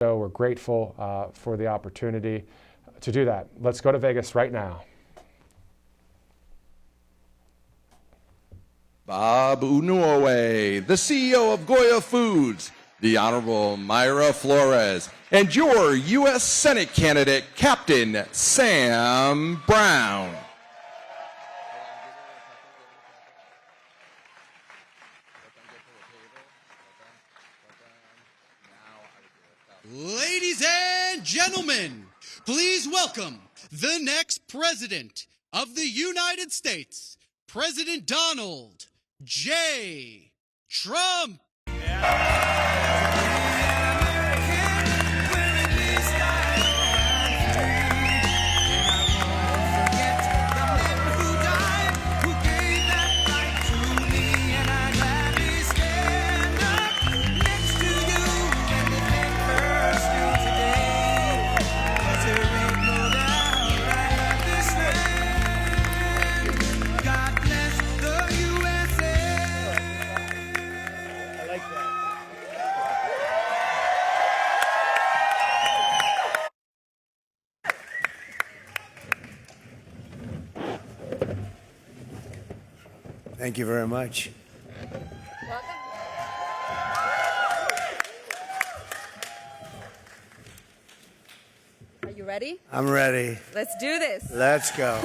So we're grateful for the opportunity to do that. Let's go to Vegas right now. Bob Unuowe, the CEO of Goya Foods, the Honorable Myra Flores, and your U.S. Senate candidate, Captain Sam Brown. Ladies and gentlemen, please welcome the next president of the United States, President Donald J. Trump. Thank you very much. Welcome. Are you ready? I'm ready. Let's do this. Let's go.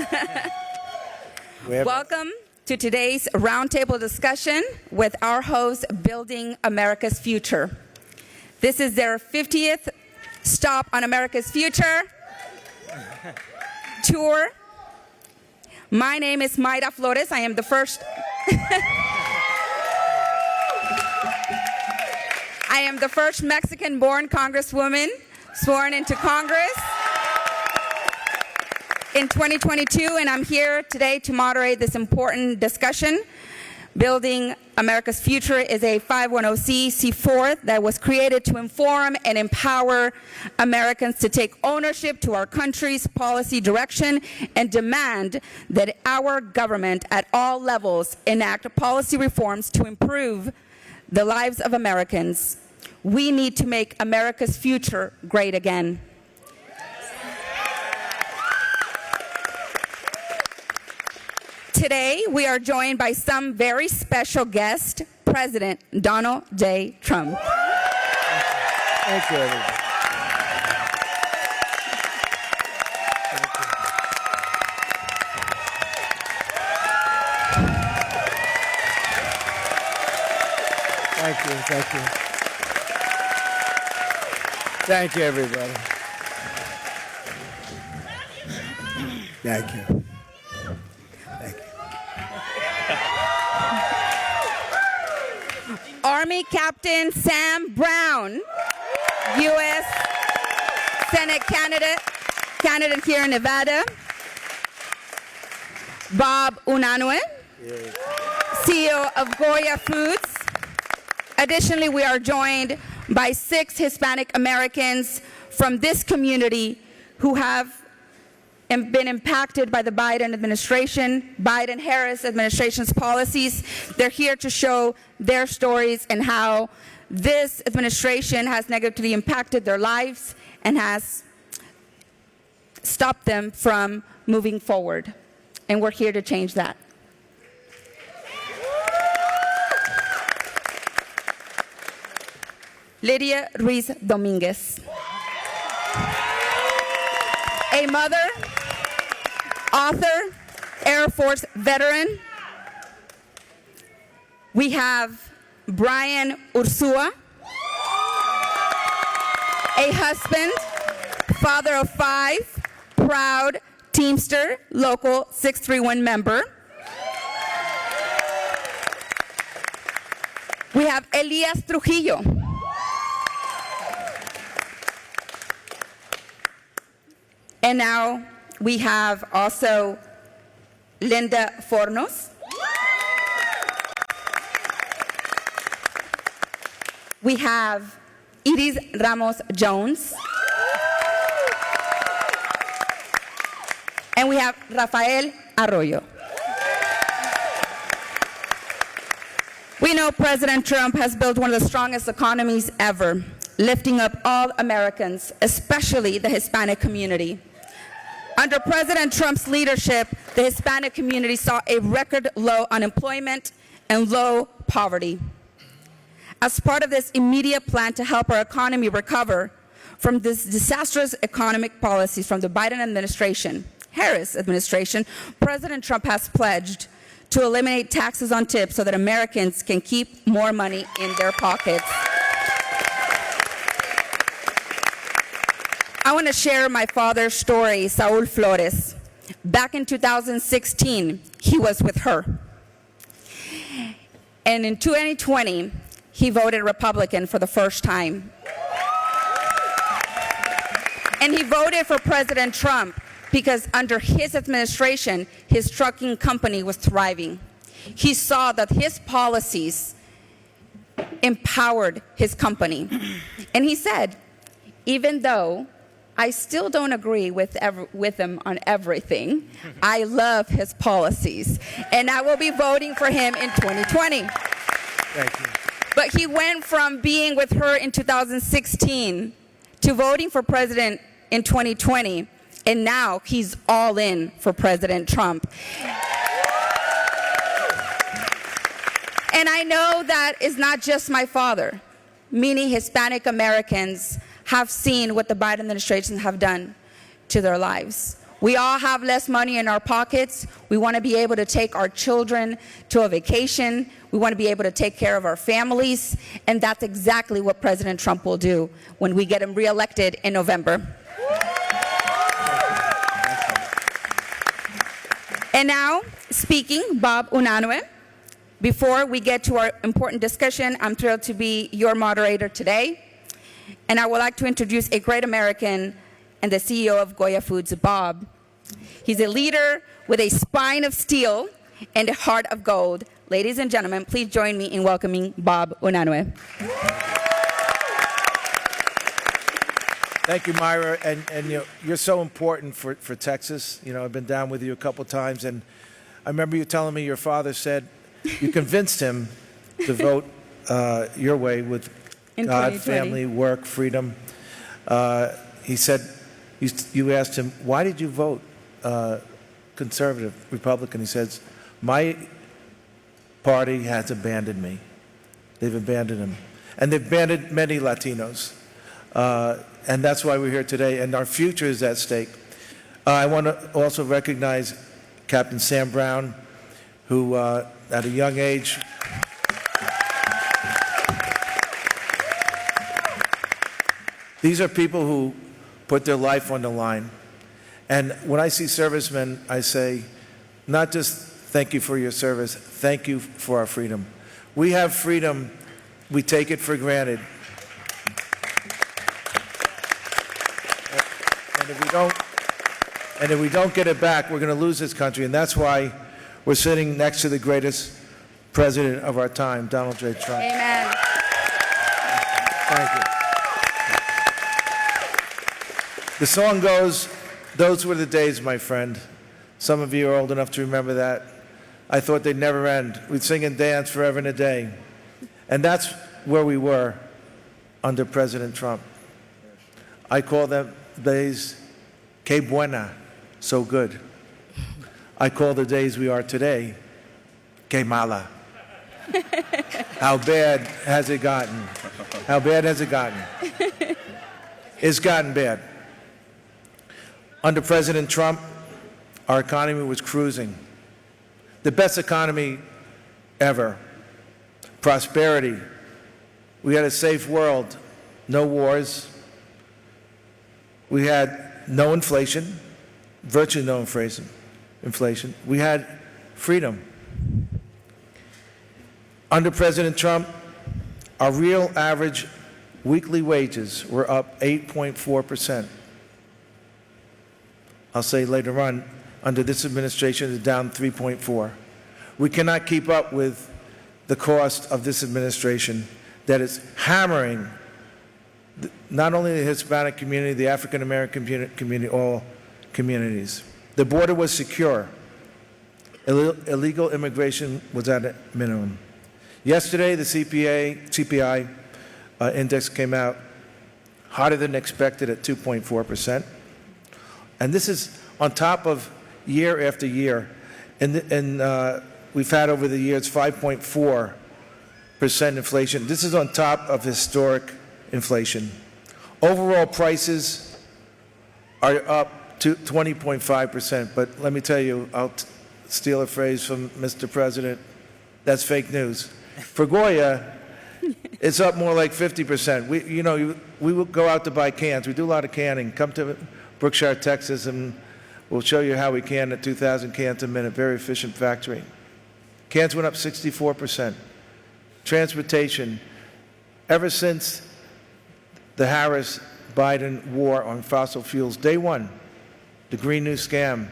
Welcome to today's roundtable discussion with our host, Building America's Future. This is their 50th stop on America's Future tour. My name is Mayra Flores. I am the first Mexican-born congresswoman sworn into Congress in 2022, and I'm here today to moderate this important discussion. Building America's Future is a 510c4 that was created to inform and empower Americans to take ownership to our country's policy direction and demand that our government at all levels enact policy reforms to improve the lives of Americans. We need to make America's future great again. Today, we are joined by some very special guest, President Donald J. Trump. Thank you, everybody. Thank you. Thank you. Thank you, everybody. Thank you. Army Captain Sam Brown, U.S. Senate candidate here in Nevada. Bob Unuowe, CEO of Goya Foods. Additionally, we are joined by 6 Hispanic Americans from this community who have been impacted by the Biden administration, Biden-Harris administration's policies. They're here to show their stories and how this administration has negatively impacted their lives and has stopped them from moving forward. And we're here to change that. Lydia Ruiz Dominguez, a mother, author, Air Force veteran. We have Brian Ursua, a husband, father of 5, proud Teamster, Local 631 member. We have Elias Trujillo, and now we have also Linda Fornos. We have Iris Ramos Jones. And we have Rafael Arroyo. We know President Trump has built one of the strongest economies ever. lifting up all Americans, especially the Hispanic community. Under President Trump's leadership, the Hispanic community saw a record low unemployment and low poverty. As part of this immediate plan to help our economy recover from this disastrous economic policies from the Biden administration, Harris administration, President Trump has pledged to eliminate taxes on tips so that Americans can keep more money in their pockets. I want to share my father's story, Saul Flores. Back in 2016, he was with her. And in 2020, he voted Republican for the first time. And he voted for President Trump because under his administration, his trucking company was thriving. He saw that his policies empowered his company. And he said, even though I still don't agree with him on everything, I love his policies, and I will be voting for him in 2020. Thank you. But he went from being with her in 2016 to voting for president in 2020, and now he's all in for President Trump. And I know that is not just my father. Many Hispanic Americans have seen what the Biden administration have done to their lives. We all have less money in our pockets. We want to be able to take our children to a vacation. We want to be able to take care of our families. And that's exactly what President Trump will do when we get him reelected in November. And now, speaking, Bob Unanue. Before we get to our important discussion, I'm thrilled to be your moderator today. And I would like to introduce a great American and the CEO of Goya Foods, Bob. He's a leader with a spine of steel and a heart of gold. Ladies and gentlemen, please join me in welcoming Bob Unanue. Thank you, Myra. And you're so important for Texas. I've been down with you a couple times, and I remember you telling me your father said you convinced him to vote your way with In God, 2020. family, work, freedom. He said, you asked him, why did you vote conservative, Republican? He says, my party has abandoned me. They've abandoned him. And they've abandoned many Latinos. And that's why we're here today, and our future is at stake. I want to also recognize Captain Sam Brown, who at a young age these are people who put their life on the line. And when I see servicemen, I say, not just thank you for your service, thank you for our freedom. We have freedom, we take it for granted. And if we don't get it back, we're going to lose this country. And that's why we're sitting next to the greatest president of our time, Donald J. Trump. Amen. Thank you. The song goes, those were the days, my friend. Some of you are old enough to remember that. I thought they'd never end. We'd sing and dance forever and a day. And that's where we were under President Trump. I call them days que buena, so good. I call the days we are today, que mala. How bad has it gotten? How bad has it gotten? It's gotten bad. Under President Trump, our economy was cruising. The best economy ever. Prosperity. We had a safe world. No wars. We had no inflation, virtually no inflation. We had freedom. Under President Trump, our real average weekly wages were up 8.4%. I'll say later on, under this administration, it's down 3.4. We cannot keep up with the cost of this administration that is hammering not only the Hispanic community, the African American community, all communities. The border was secure. Illegal immigration was at a minimum. Yesterday, the CPI index came out, hotter than expected at 2.4%. And this is on top of year after year. And we've had over the years 5.4% inflation. This is on top of historic inflation. Overall prices are up to 20.5%. But let me tell you, I'll steal a phrase from Mr. President, that's fake news. For Goya, it's up more like 50%. We will go out to buy cans. We do a lot of canning. Come to Brookshire, Texas, and we'll show you how we can at 2,000 cans a minute. Very efficient factory. Cans went up 64%. Transportation, ever since the Harris-Biden war on fossil fuels, day one, the Green New Scam,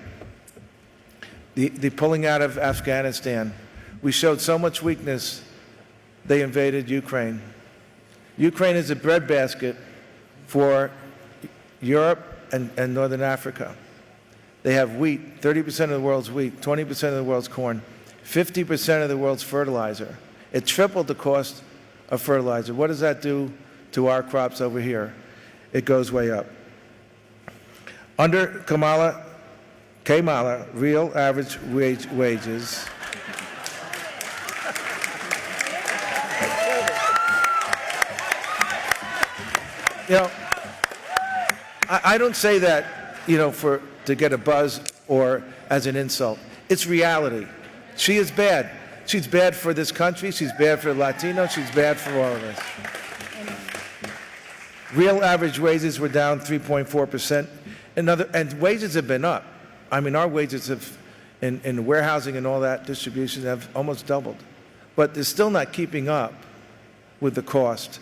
the pulling out of Afghanistan, we showed so much weakness, they invaded Ukraine. Ukraine is a breadbasket for Europe and Northern Africa. They have wheat, 30% of the world's wheat, 20% of the world's corn, 50% of the world's fertilizer. It tripled the cost of fertilizer. What does that do to our crops over here? It goes way up. Under Kamala, real average wages. I don't say that, to get a buzz or as an insult. It's reality. She is bad. She's bad for this country. She's bad for Latinos. She's bad for all of us. Real average wages were down 3.4%. And wages have been up. I mean, our wages have, in warehousing and all that, distribution, have almost doubled. But they're still not keeping up with the cost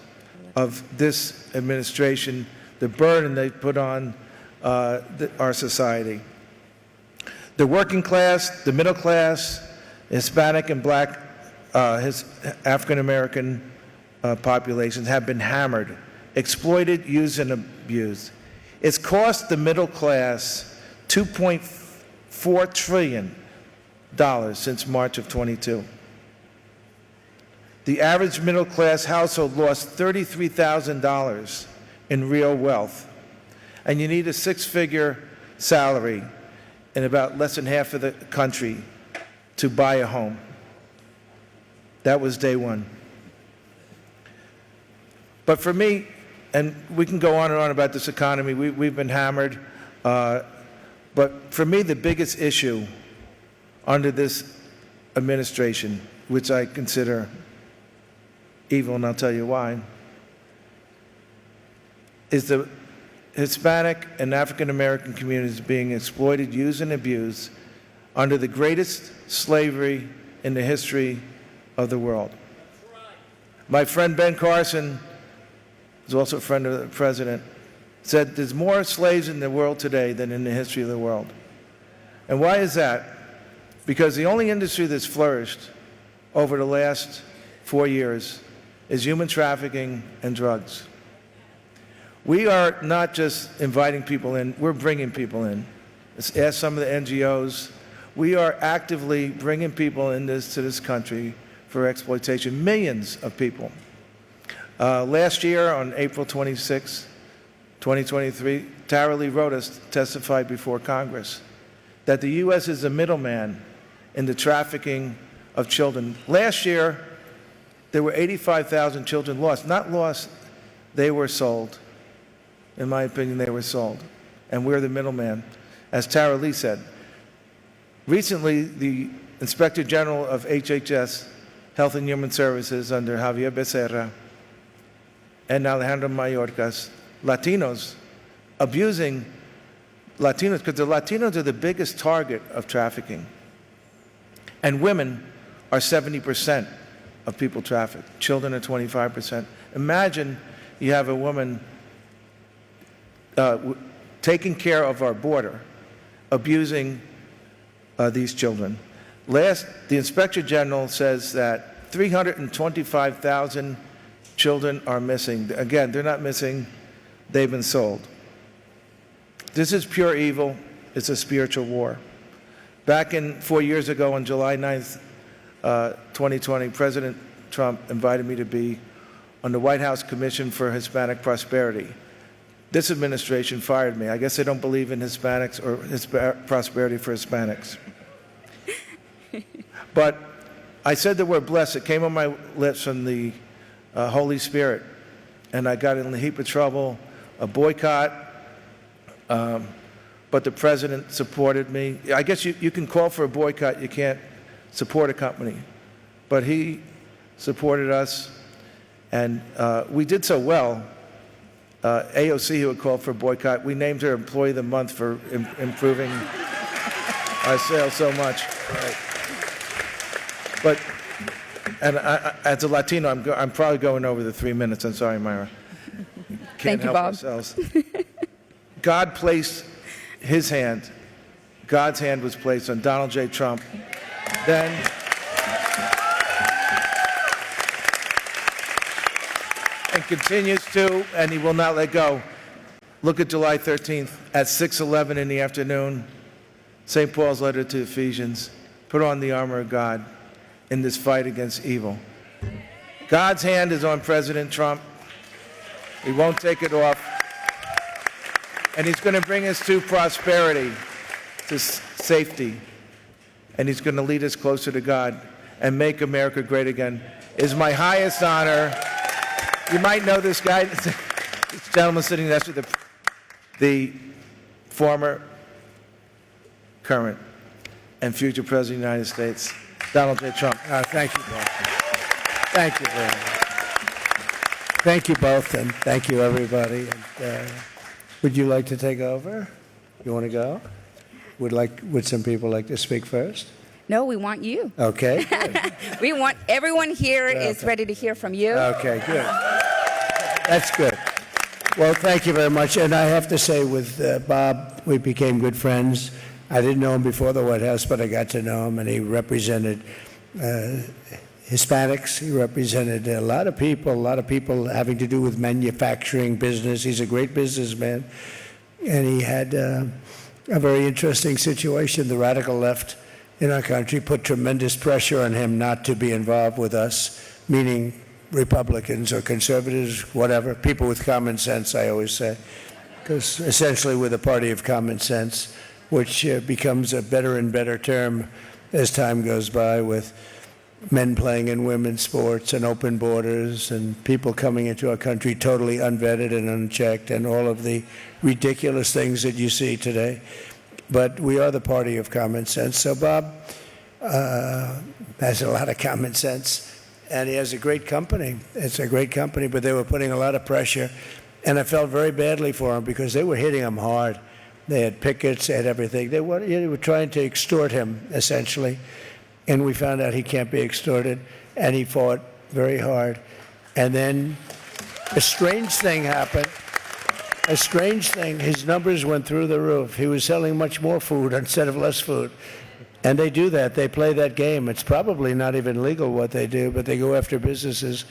of this administration, the burden they put on our society. The working class, the middle class, Hispanic and black, African American populations have been hammered, exploited, used, and abused. It's cost the middle class $2.4 trillion since March of 22. The average middle class household lost $33,000 in real wealth. And you need a six-figure salary in about less than half of the country to buy a home. That was day one. But for me, and we can go on and on about this economy, we've been hammered, but for me the biggest issue under this administration, which I consider evil, and I'll tell you why, is the Hispanic and African American communities being exploited, used, and abused under the greatest slavery in the history of the world. My friend Ben Carson, who's also a friend of the president, said there's more slaves in the world today than in the history of the world. And why is that? Because the only industry that's flourished over the last 4 years is human trafficking and drugs. We are not just inviting people in, we're bringing people in. Let's ask some of the NGOs. We are actively bringing people to this country for exploitation, millions of people. Last year, on April 26, 2023, Tara Lee Rodas testified before Congress that the U.S. is a middleman in the trafficking of children. Last year, there were 85,000 children lost. Not lost, they were sold. In my opinion, they were sold. And we're the middleman, as Tara Lee said. Recently, the Inspector General of HHS, Health and Human Services, under Javier Becerra and Alejandro Mayorkas, Latinos, abusing Latinos, because the Latinos are the biggest target of trafficking. And women are 70% of people trafficked. Children are 25%. Imagine you have a woman taking care of our border, abusing these children. The Inspector General says that 325,000 children are missing. Again, they're not missing, they've been sold. This is pure evil. It's a spiritual war. Back 4 years ago, on July 9th, 2020, President Trump invited me to be on the White House Commission for Hispanic Prosperity. this administration fired me. I guess they don't believe in Hispanics or prosperity for Hispanics. But I said the word blessed. It came on my lips from the Holy Spirit. And I got in a heap of trouble, a boycott, but the president supported me. I guess you can call for a boycott. You can't support a company. But he supported us, and we did so well. AOC, who had called for a boycott, we named her Employee of the Month for improving our sales so much. Right. But, and as a Latino, I'm probably going over the 3 minutes. I'm sorry, Myra. Thank you, help Bob. Ourselves. God placed his hand, God's hand was placed on Donald J. Trump. Then, and continues to, and he will not let go. Look at July 13th at 6:11 in the afternoon, St. Paul's letter to Ephesians, put on the armor of God in this fight against evil. God's hand is on President Trump. He won't take it off. And he's going to bring us to prosperity, to safety. And he's going to lead us closer to God and make America great again. Is my highest honor. You might know this guy, this gentleman sitting next to the former, current, and future President of the United States, Donald J. Trump. Thank you both. Thank you very much. Thank you both, and thank you, everybody. And, would you like to take over? You want to go? Would some people like to speak first? No, we want you. Okay, good. We want everyone here is ready to hear from you. Okay, good. That's good. Well, thank you very much. And I have to say, with Bob, we became good friends. I didn't know him before the White House, but I got to know him, and he represented Hispanics. He represented a lot of people having to do with manufacturing, business. He's a great businessman. And he had a very interesting situation. The radical left in our country put tremendous pressure on him not to be involved with us, meaning Republicans or conservatives, whatever, people with common sense, I always say, because essentially we're the party of common sense, which becomes a better and better term as time goes by, with men playing in women's sports and open borders and people coming into our country totally unvetted and unchecked and all of the ridiculous things that you see today. But we are the party of common sense. So Bob has a lot of common sense, and he has a great company. It's a great company, but they were putting a lot of pressure, and I felt very badly for him because they were hitting him hard. They had pickets, they had everything. They were trying to extort him, essentially. And we found out he can't be extorted, and he fought very hard. And then a strange thing happened. A strange thing, his numbers went through the roof. He was selling much more food instead of less food. And they do that, they play that game. It's probably not even legal what they do, but they go after businesses.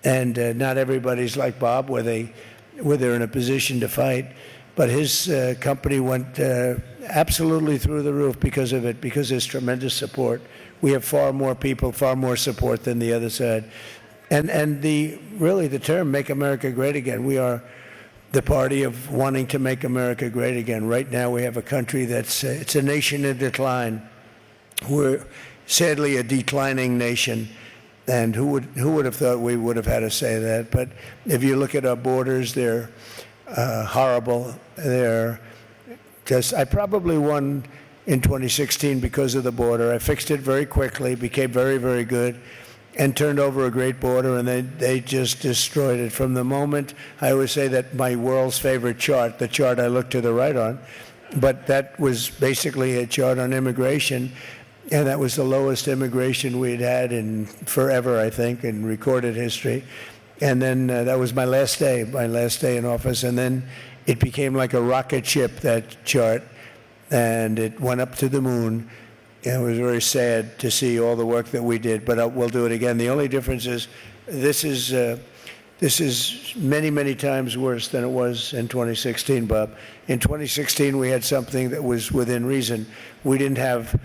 And not everybody's like Bob, where they're in a position to fight. But his company went absolutely through the roof because of it, because there's tremendous support. We have far more people, far more support than the other side. And really the term "Make America Great Again," we are the party of wanting to make America great again. Right now we have a country it's a nation in decline. We're sadly a declining nation. And who would have thought we would have had to say that? But if you look at our borders, they're horrible. I probably won in 2016 because of the border. I fixed it very quickly, became very, very good, and turned over a great border, and they just destroyed it. From the moment, I always say that my world's favorite chart, the chart I look to the right on, but that was basically a chart on immigration, and that was the lowest immigration we'd had in forever, I think, in recorded history. And then that was my last day in office, and then it became like a rocket ship, that chart, and it went up to the moon. And it was very sad to see all the work that we did, but we'll do it again. The only difference is this is many, many times worse than it was in 2016, Bob. In 2016, we had something that was within reason. We didn't have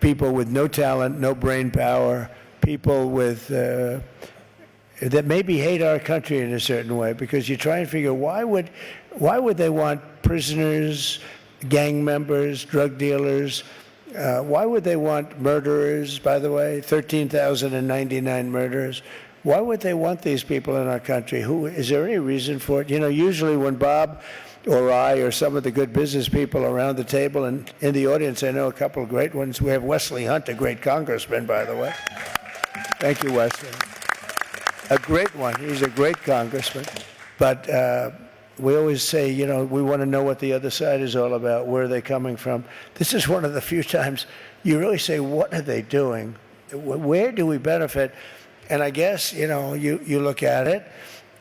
people with no talent, no brain power, people with that maybe hate our country in a certain way, because you try and figure, why would Why would they want prisoners, gang members, drug dealers? Why would they want murderers, by the way, 13,099 murderers? Why would they want these people in our country? Is there any reason for it? You know, usually when Bob or I or some of the good business people around the table and in the audience, I know a couple of great ones. We have Wesley Hunt, a great congressman, by the way. Thank you, Wesley. A great one. He's a great congressman. But we always say, you know, we want to know what the other side is all about. Where are they coming from? This is one of the few times you really say, what are they doing? Where do we benefit? And I guess, you know, you look at it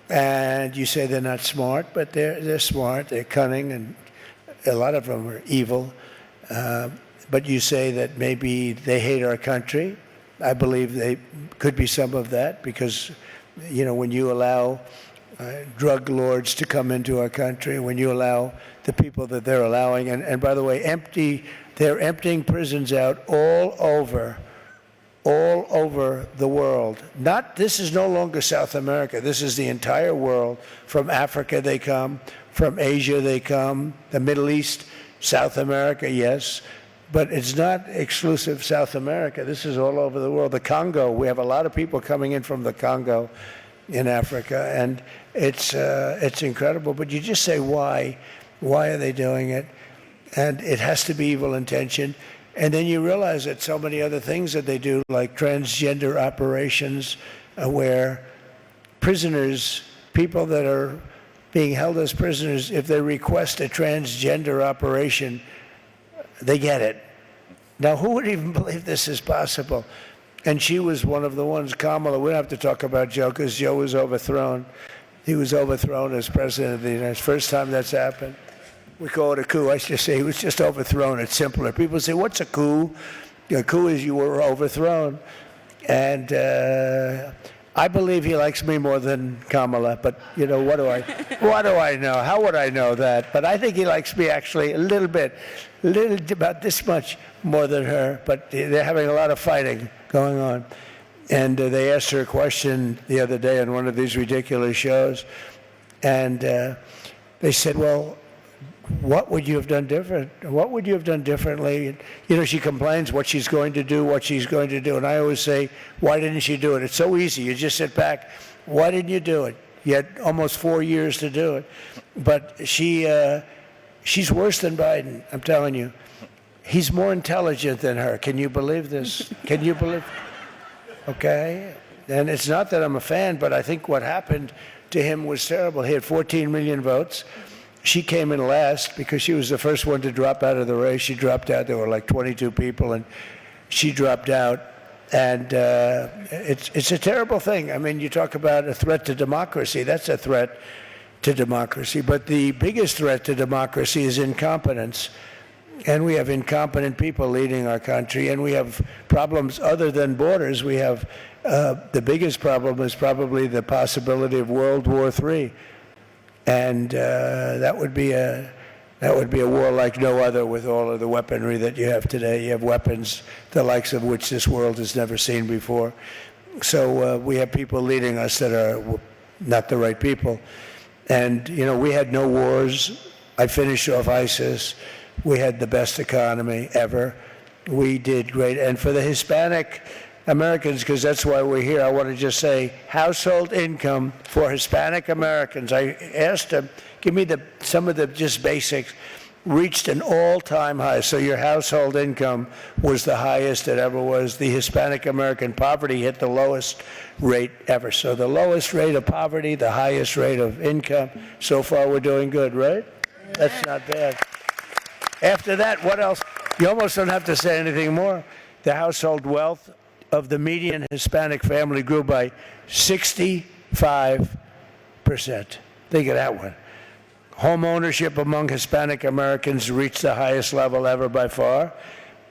and you say they're not smart, but they're smart, they're cunning, and a lot of them are evil. But you say that maybe they hate our country. I believe they could be some of that because, you know, when you allow drug lords to come into our country, when you allow the people that they're allowing, and by the way, they're emptying prisons out all over the world. This is no longer South America. This is the entire world. From Africa they come, from Asia they come, the Middle East, South America, yes. But it's not exclusive South America. This is all over the world. The Congo, we have a lot of people coming in from the Congo in Africa, and it's incredible. But you just say, why? Why are they doing it? And it has to be evil intention. And then you realize that so many other things that they do, like transgender operations, where prisoners, people that are being held as prisoners, if they request a transgender operation, they get it. Now, who would even believe this is possible? And she was one of the ones, Kamala. We don't have to talk about Joe because Joe was overthrown. He was overthrown as president of the United States. First time that's happened. We call it a coup. I just say he was just overthrown. It's simpler. People say, what's a coup? A coup is you were overthrown. And I believe he likes me more than Kamala. But, you know, what do I know? How would I know that? But I think he likes me actually a little bit, about this much more than her. But they're having a lot of fighting going on. And they asked her a question the other day on one of these ridiculous shows. And they said, well, what would you have done different? What would you have done differently? You know, she complains what she's going to do. And I always say, why didn't she do it? It's so easy. You just sit back. Why didn't you do it? You had almost 4 years to do it. But she's worse than Biden, I'm telling you. He's more intelligent than her. Can you believe this? Can you believe? Okay? And it's not that I'm a fan, but I think what happened to him was terrible. He had 14 million votes. She came in last because she was the first one to drop out of the race. She dropped out. There were like 22 people, and she dropped out. And it's a terrible thing. I mean, you talk about a threat to democracy. That's a threat to democracy. But the biggest threat to democracy is incompetence. And we have incompetent people leading our country, and we have problems other than borders. We have the biggest problem is probably the possibility of World War III. And that would be a war like no other with all of the weaponry that you have today. You have weapons the likes of which this world has never seen before. So we have people leading us that are not the right people. And, you know, we had no wars. I finished off ISIS. We had the best economy ever. We did great. And for the Hispanic Americans, because that's why we're here, I want to just say household income for Hispanic Americans. I asked them, give me some of the just basics, reached an all-time high. So your household income was the highest it ever was. The Hispanic American poverty hit the lowest rate ever. So the lowest rate of poverty, the highest rate of income. So far we're doing good, right? That's not bad. After that, what else? You almost don't have to say anything more. The household wealth of the median Hispanic family grew by 65%. Think of that one. Home ownership among Hispanic Americans reached the highest level ever by far.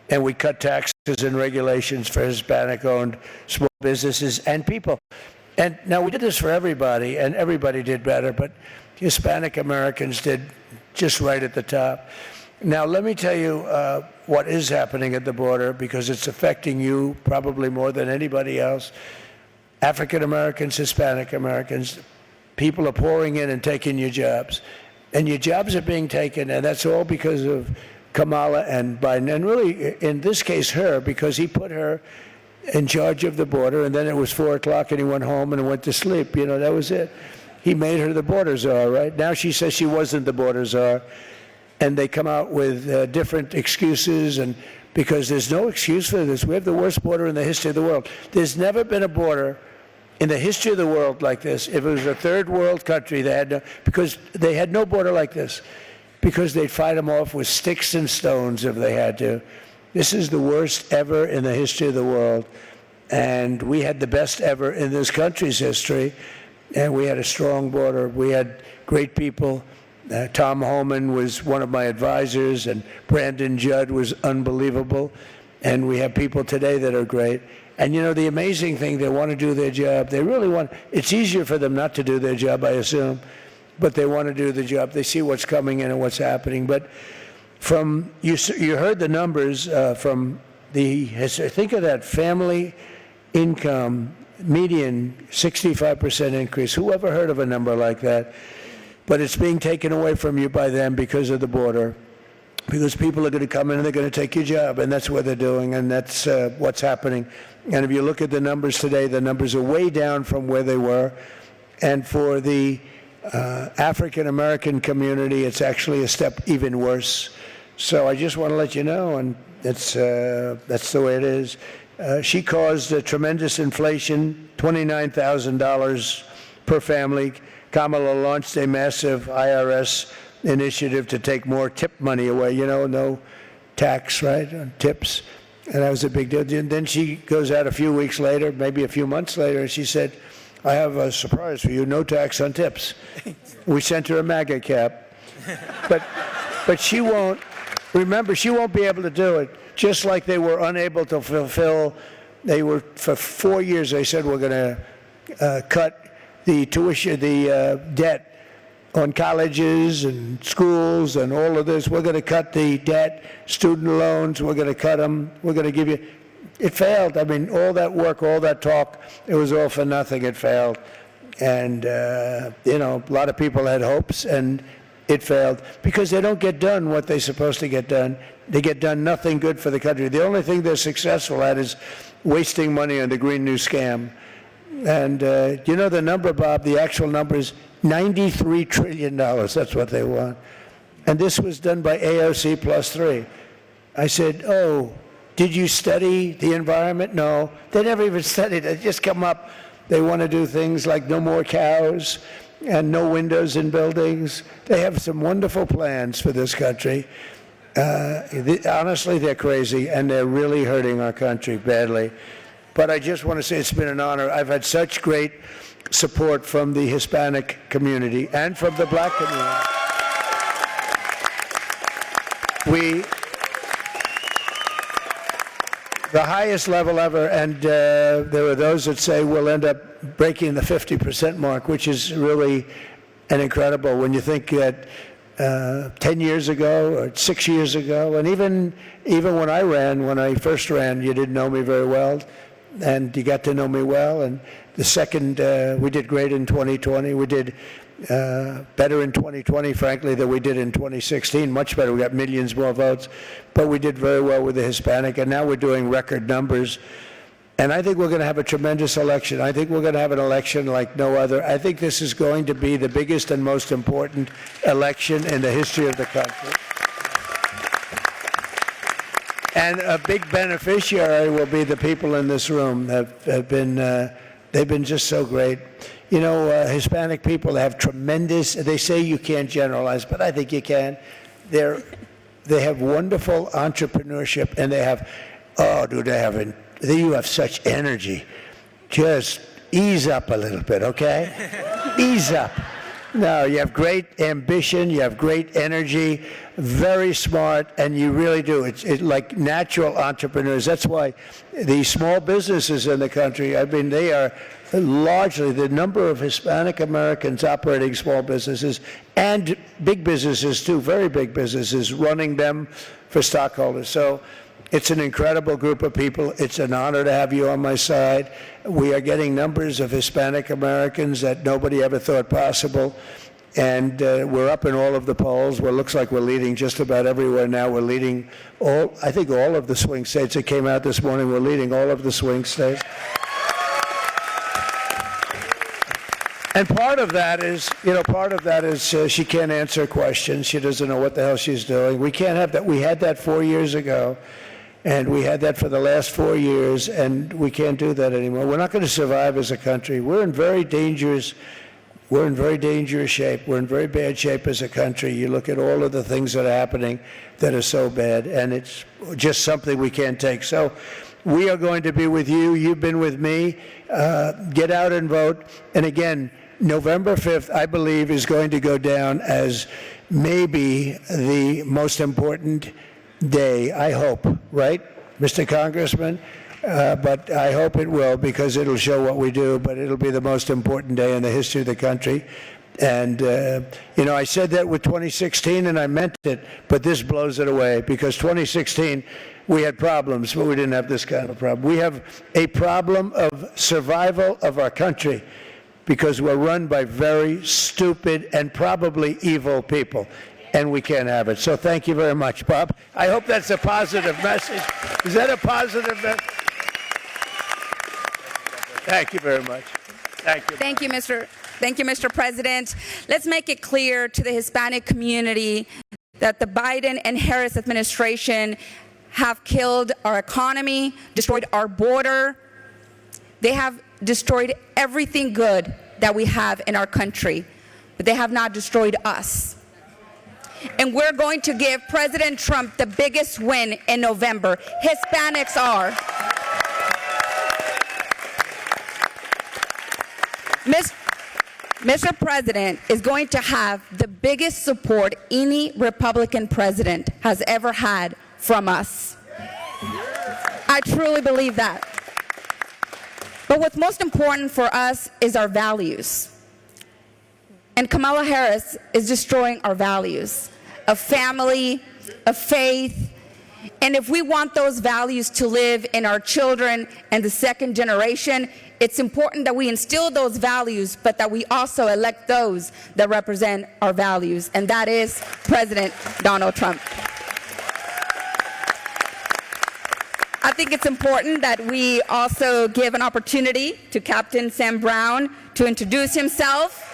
And we cut taxes and regulations for Hispanic-owned small businesses and people. And now we did this for everybody, and everybody did better, but Hispanic Americans did just right at the top. Now, let me tell you what is happening at the border, because it's affecting you probably more than anybody else. African Americans, Hispanic Americans, people are pouring in and taking your jobs. and your jobs are being taken, and that's all because of Kamala and Biden, and really, in this case, her, because he put her in charge of the border, and then it was 4 o'clock, and he went home and went to sleep. You know, that was it. He made her the border czar, right? Now she says she wasn't the border czar, and they come out with different excuses, and because there's no excuse for this. We have the worst border in the history of the world. There's never been a border in the history of the world like this. If it was a third world country, because they had no border like this, because they'd fight them off with sticks and stones if they had to. This is the worst ever in the history of the world, and we had the best ever in this country's history, and we had a strong border. We had great people. Tom Homan was one of my advisors, and Brandon Judd was unbelievable, and we have people today that are great. And you know, the amazing thing, they want to do their job. They really want, it's easier for them not to do their job, I assume, but they want to do the job. They see what's coming in and what's happening. But from, you heard the numbers from think of that family income, median 65% increase. Who ever heard of a number like that? But it's being taken away from you by them because of the border. Because people are going to come in and they're going to take your job, and that's what they're doing, and that's what's happening. And if you look at the numbers today, the numbers are way down from where they were. And for the African American community, it's actually a step even worse. So I just want to let you know, and that's the way it is. She caused a tremendous inflation, $29,000 per family. Kamala launched a massive IRS initiative to take more tip money away, you know, no tax, right, on tips. And that was a big deal. And then she goes out a few weeks later, maybe a few months later, and she said, I have a surprise for you, no tax on tips. We sent her a MAGA cap. But she won't, remember, she won't be able to do it. Just like they were unable to fulfill, for 4 years, they said, we're going to cut the tuition, the debt on colleges and schools and all of this. We're going to cut the debt, student loans, we're going to cut them, we're going to give you. It failed. I mean, all that work, all that talk, it was all for nothing. It failed. And, you know, a lot of people had hopes, and it failed because they don't get done what they're supposed to get done. They get done nothing good for the country. The only thing they're successful at is wasting money on the Green New Scam. And you know the number, Bob, the actual number is $93 trillion. That's what they want. And this was done by AOC plus 3. I said, oh, did you study the environment? No. They never even studied it. They just come up. They want to do things like no more cows and no windows in buildings. They have some wonderful plans for this country. Honestly, they're crazy, and they're really hurting our country badly. But I just want to say it's been an honor. I've had such great support from the Hispanic community and from the black community. The highest level ever, and there are those that say we'll end up breaking the 50% mark, which is really an incredible when you think that 10 years ago or 6 years ago, and even when I first ran, you didn't know me very well. And you got to know me well. And the second, we did great in 2020. We did better in 2020, frankly, than we did in 2016. Much better. We got millions more votes. But we did very well with the Hispanic. And now we're doing record numbers. And I think we're going to have a tremendous election. I think we're going to have an election like no other. I think this is going to be the biggest and most important election in the history of the country. And a big beneficiary will be the people in this room. They've been just so great. You know, Hispanic people have tremendous, they say you can't generalize, but I think you can. They have wonderful entrepreneurship, and they have, you have such energy. Just ease up a little bit, okay? Ease up. No, you have great ambition, you have great energy, very smart, and you really do. It's like natural entrepreneurs. That's why the small businesses in the country, I mean, they are largely the number of Hispanic Americans operating small businesses and big businesses too, very big businesses, running them for stockholders. So it's an incredible group of people. It's an honor to have you on my side. We are getting numbers of Hispanic Americans that nobody ever thought possible. And we're up in all of the polls. Well, it looks like we're leading just about everywhere now. We're leading I think all of the swing states that came out this morning. We're leading all of the swing states. And part of that is, she can't answer questions. She doesn't know what the hell she's doing. We can't have that. We had that 4 years ago, and we had that for the last 4 years, and we can't do that anymore. We're not going to survive as a country. We're in very dangerous shape. We're in very bad shape as a country. You look at all of the things that are happening that are so bad, and it's just something we can't take. So we are going to be with you. You've been with me. Get out and vote. And again, November 5th, I believe, is going to go down as maybe the most important day, I hope, right, Mr. Congressman? But I hope it will, because it'll show what we do, but it'll be the most important day in the history of the country. And, I said that with 2016, and I meant it, but this blows it away, because 2016, we had problems, but we didn't have this kind of problem. We have a problem of survival of our country, because we're run by very stupid and probably evil people, and we can't have it. So thank you very much, Bob. I hope that's a positive message. Is that a positive message? Thank you very much. Thank you. Thank you, Mr. President. Let's make it clear to the Hispanic community that the Biden and Harris administration have killed our economy, destroyed our border. They have destroyed everything good that we have in our country, but they have not destroyed us. And we're going to give President Trump the biggest win in November. Hispanics are. Mr. President is going to have the biggest support any Republican president has ever had from us. I truly believe that. But what's most important for us is our values. And Kamala Harris is destroying our values of family, of faith. And if we want those values to live in our children and the second generation, it's important that we instill those values, but that we also elect those that represent our values, and that is President Donald Trump. I think it's important that we also give an opportunity to Captain Sam Brown to introduce himself.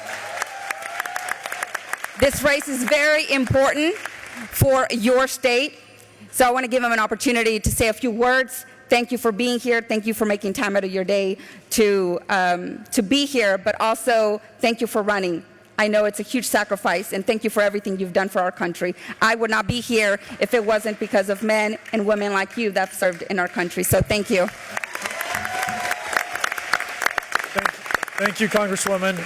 This race is very important for your state, so I want to give him an opportunity to say a few words. Thank you for being here. Thank you for making time out of your day to be here, but also thank you for running. I know it's a huge sacrifice, and thank you for everything you've done for our country. I would not be here if it wasn't because of men and women like you that served in our country, so thank you. Thank you, Congresswoman.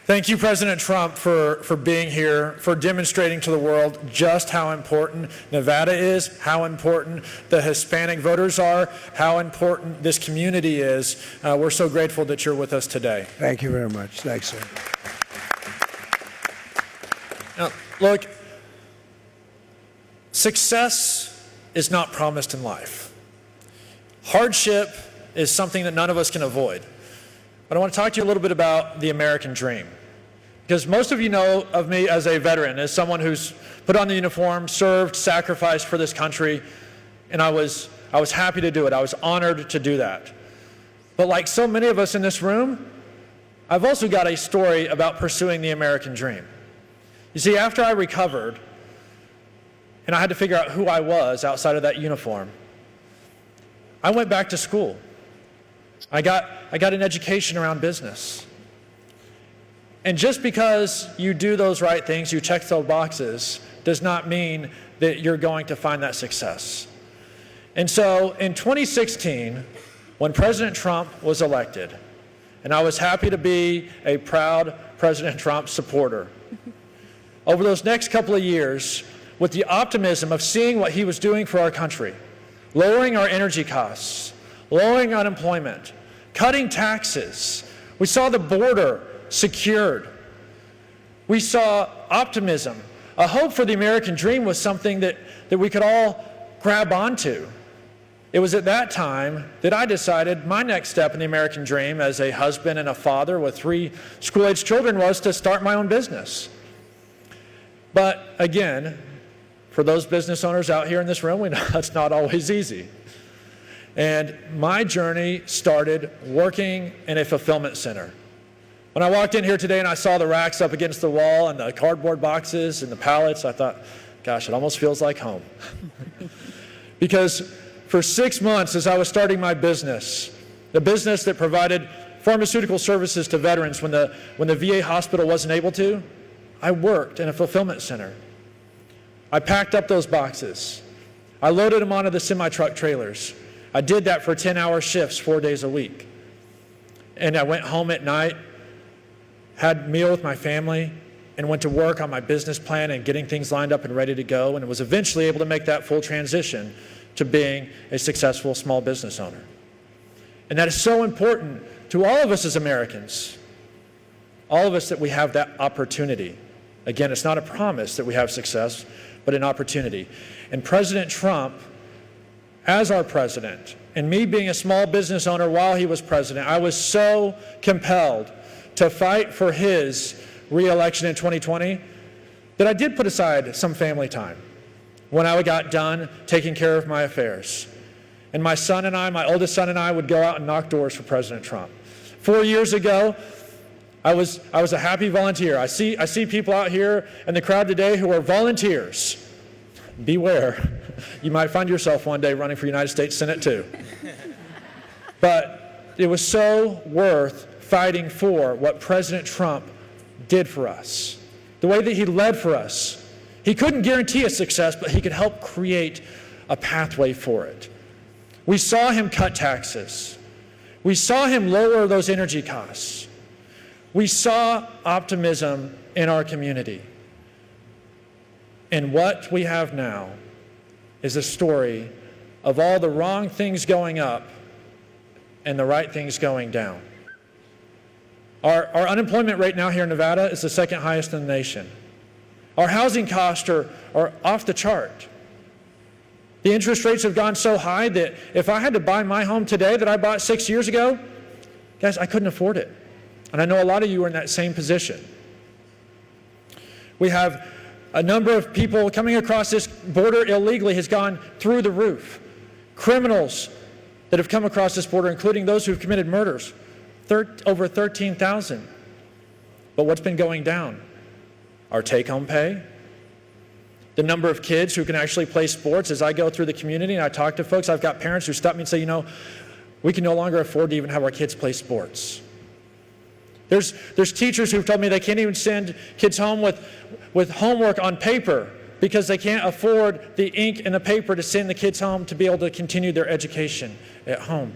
Thank you, President Trump, for being here, for demonstrating to the world just how important Nevada is, how important the Hispanic voters are, how important this community is. We're so grateful that you're with us today. Thank you very much. Thanks, sir. Now, look, success is not promised in life. Hardship is something that none of us can avoid. But I want to talk to you a little bit about the American dream. Because most of you know of me as a veteran, as someone who's put on the uniform, served, sacrificed for this country, and I was happy to do it. I was honored to do that. But like so many of us in this room, I've also got a story about pursuing the American dream. You see, after I recovered, and I had to figure out who I was outside of that uniform, I went back to school. I got an education around business. And just because you do those right things, you check those boxes, does not mean that you're going to find that success. And so in 2016, when President Trump was elected, and I was happy to be a proud President Trump supporter, over those next couple of years, with the optimism of seeing what he was doing for our country, lowering our energy costs, lowering unemployment, cutting taxes. We saw the border secured. We saw optimism. A hope for the American dream was something that we could all grab onto. It was at that time that I decided my next step in the American dream as a husband and a father with 3 school-age children was to start my own business. But again, for those business owners out here in this room, we know that's not always easy. And my journey started working in a fulfillment center. When I walked in here today and I saw the racks up against the wall and the cardboard boxes and the pallets, I thought, gosh, it almost feels like home. Because for 6 months as I was starting my business, the business that provided pharmaceutical services to veterans when the VA hospital wasn't able to, I worked in a fulfillment center. I packed up those boxes. I loaded them onto the semi-truck trailers. I did that for 10-hour shifts 4 days a week. And I went home at night, had a meal with my family, and went to work on my business plan and getting things lined up and ready to go, and was eventually able to make that full transition to being a successful small business owner. And that is so important to all of us as Americans, all of us, that we have that opportunity. Again, it's not a promise that we have success, but an opportunity. And President Trump, as our president, and me being a small business owner while he was president, I was so compelled to fight for his re-election in 2020 that I did put aside some family time when I got done taking care of my affairs. And my son and I, my oldest son and I, would go out and knock doors for President Trump. 4 years ago, I was a happy volunteer. I see people out here in the crowd today who are volunteers. Beware. You might find yourself one day running for United States Senate too. But it was so worth fighting for what President Trump did for us, the way that he led for us. He couldn't guarantee a success, but he could help create a pathway for it. We saw him cut taxes. We saw him lower those energy costs. We saw optimism in our community. And what we have now is a story of all the wrong things going up and the right things going down. Our unemployment rate now here in Nevada is the 2nd highest in the nation. Our housing costs are off the chart. The interest rates have gone so high that if I had to buy my home today that I bought 6 years ago, guys, I couldn't afford it. And I know a lot of you are in that same position. We have a number of people coming across this border illegally has gone through the roof. Criminals that have come across this border, including those who have committed murders, over 13,000. But what's been going down? Our take-home pay, the number of kids who can actually play sports. As I go through the community and I talk to folks, I've got parents who stop me and say, we can no longer afford to even have our kids play sports. There's teachers who've told me they can't even send kids home with homework on paper because they can't afford the ink and the paper to send the kids home to be able to continue their education at home.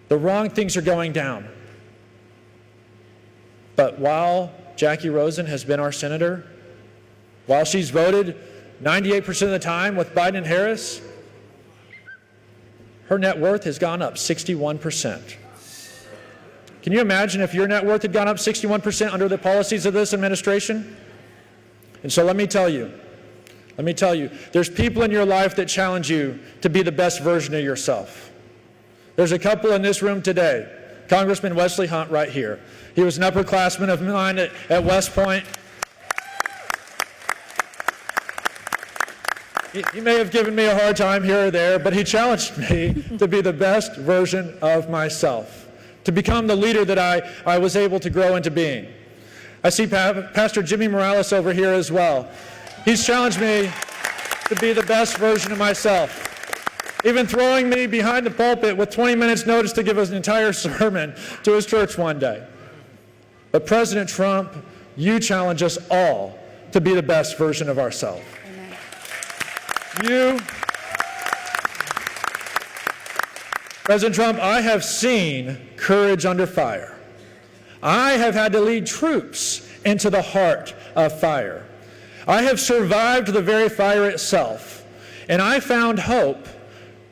The wrong things are going down. But while Jackie Rosen has been our senator, while she's voted 98% of the time with Biden and Harris, her net worth has gone up 61%. Can you imagine if your net worth had gone up 61% under the policies of this administration? And so let me tell you, there's people in your life that challenge you to be the best version of yourself. There's a couple in this room today. Congressman Wesley Hunt right here. He was an upperclassman of mine at West Point. He may have given me a hard time here or there, but he challenged me to be the best version of myself, to become the leader that I was able to grow into being. I see Pastor Jimmy Morales over here as well. He's challenged me to be the best version of myself, even throwing me behind the pulpit with 20 minutes notice to give us an entire sermon to his church one day. But President Trump, you challenge us all to be the best version of ourselves. President Trump, I have seen courage under fire. I have had to lead troops into the heart of fire. I have survived the very fire itself. And I found hope,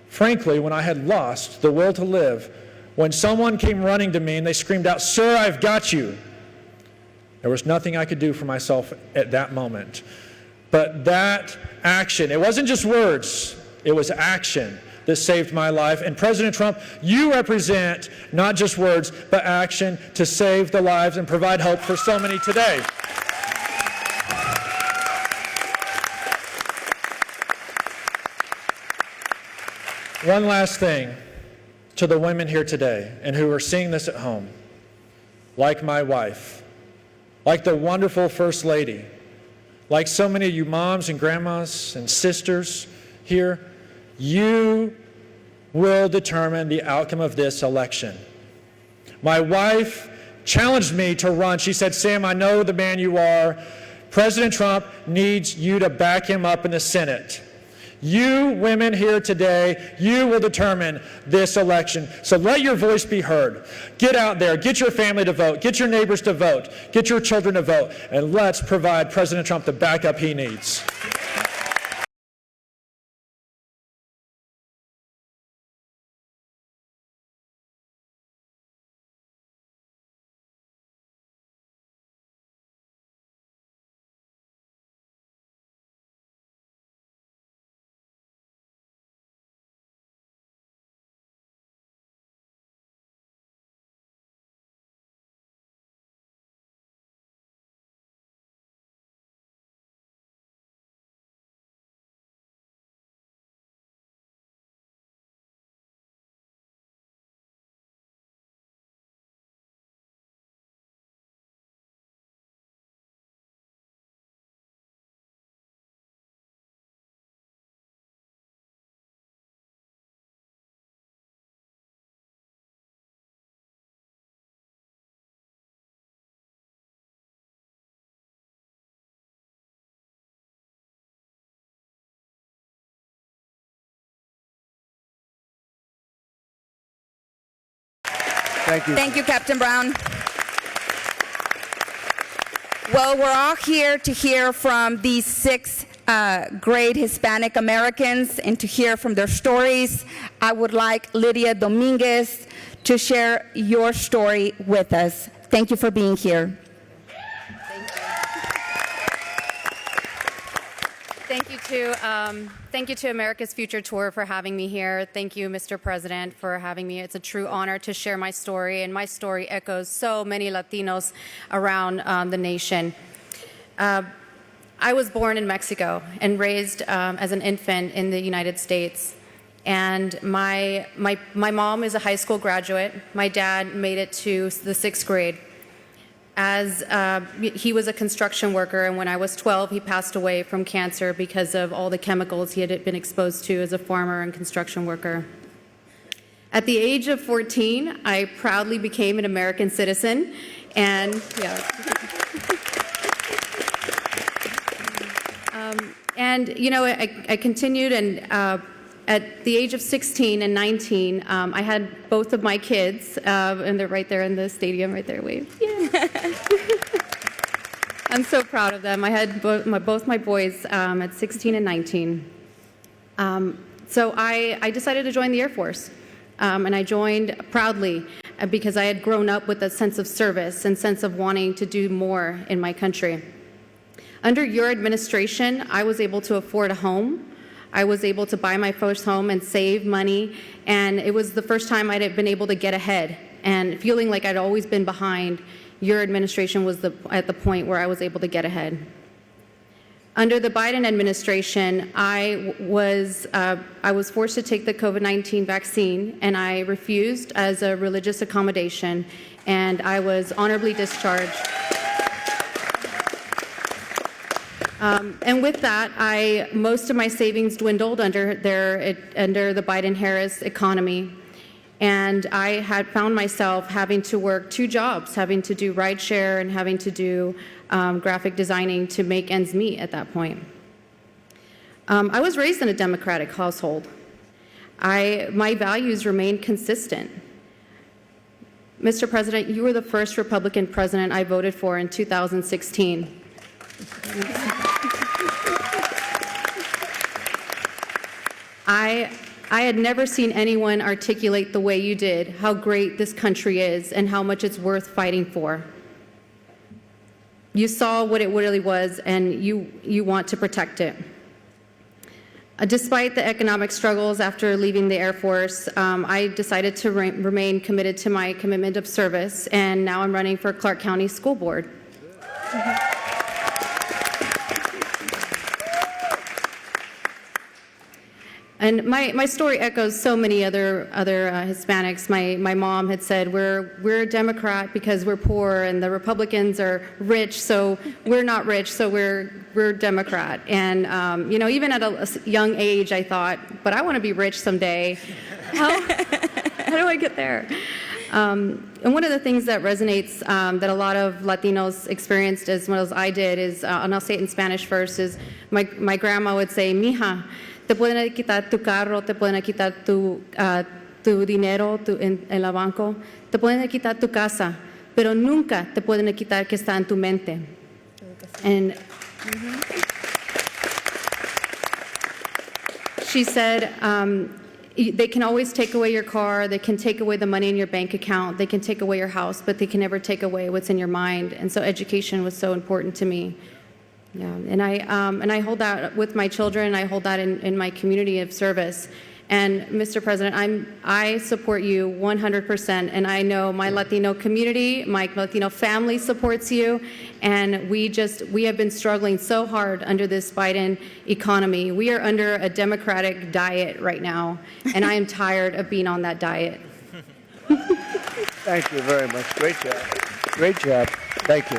frankly, when I had lost the will to live, when someone came running to me and they screamed out, "Sir, I've got you." There was nothing I could do for myself at that moment. But that action, it wasn't just words, it was action that saved my life. And President Trump, you represent not just words, but action to save the lives and provide hope for so many today. One last thing to the women here today and who are seeing this at home. Like my wife, like the wonderful First Lady, like so many of you moms and grandmas and sisters here, you will determine the outcome of this election. My wife challenged me to run. She said, Sam, I know the man you are. President Trump needs you to back him up in the Senate. You women here today, you will determine this election. So let your voice be heard. Get out there, get your family to vote, get your neighbors to vote, get your children to vote, and let's provide President Trump the backup he needs. Thank you. Thank you, Captain Brown. Well, we're all here to hear from these 6 great Hispanic Americans and to hear from their stories. I would like Lydia Dominguez to share your story with us. Thank you for being here. Thank you to America's Future Tour for having me here. Thank you, Mr. President, for having me. It's a true honor to share my story, and my story echoes so many Latinos around the nation. I was born in Mexico and raised as an infant in the United States. And my mom is a high school graduate. My dad made it to the 6th grade. As he was a construction worker, and when I was 12, he passed away from cancer because of all the chemicals he had been exposed to as a farmer and construction worker. At the age of 14, I proudly became an American citizen, and you know, I continued, and at the age of 16 and 19, I had both of my kids, and they're right there in the stadium, right there, wave. Yeah. I'm so proud of them. I had both my boys at 16 and 19. So I decided to join the Air Force, and I joined proudly because I had grown up with a sense of service and sense of wanting to do more in my country. Under your administration, I was able to afford a home. I was able to buy my first home and save money, and it was the first time I'd been able to get ahead. And feeling like I'd always been behind, your administration was at the point where I was able to get ahead. Under the Biden administration, I was forced to take the COVID-19 vaccine, and I refused as a religious accommodation, and I was honorably discharged. And with that, most of my savings dwindled under the Biden-Harris economy. And I had found myself having to work 2 jobs, having to do rideshare and having to do graphic designing to make ends meet at that point. I was raised in a Democratic household. My values remained consistent. Mr. President, you were the first Republican president I voted for in 2016. I had never seen anyone articulate the way you did how great this country is and how much it's worth fighting for. You saw what it really was, and you want to protect it. Despite the economic struggles after leaving the Air Force, I decided to remain committed to my commitment of service, and now I'm running for Clark County School Board. And my story echoes so many other Hispanics. My mom had said, we're a Democrat because we're poor, and the Republicans are rich, so we're not rich, so we're Democrat. And even at a young age, I thought, but I want to be rich someday. How do I get there? And one of the things that resonates that a lot of Latinos experienced as well as I did is, and I'll say it in Spanish first, is my grandma would say, mija, te pueden quitar tu carro, te pueden quitar tu dinero en el banco, te pueden quitar tu casa, pero nunca te pueden quitar que está en tu mente. And she said, they can always take away your car, they can take away the money in your bank account, they can take away your house, but they can never take away what's in your mind. And so education was so important to me. Yeah, and I hold that with my children. I hold that in my community of service. And Mr. President, I support you 100%, and I know my Latino community, my Latino family supports you, and we have been struggling so hard under this Biden economy. We are under a Democratic diet right now, and I am tired of being on that diet. Thank you very much. Great job. Great job. Thank you.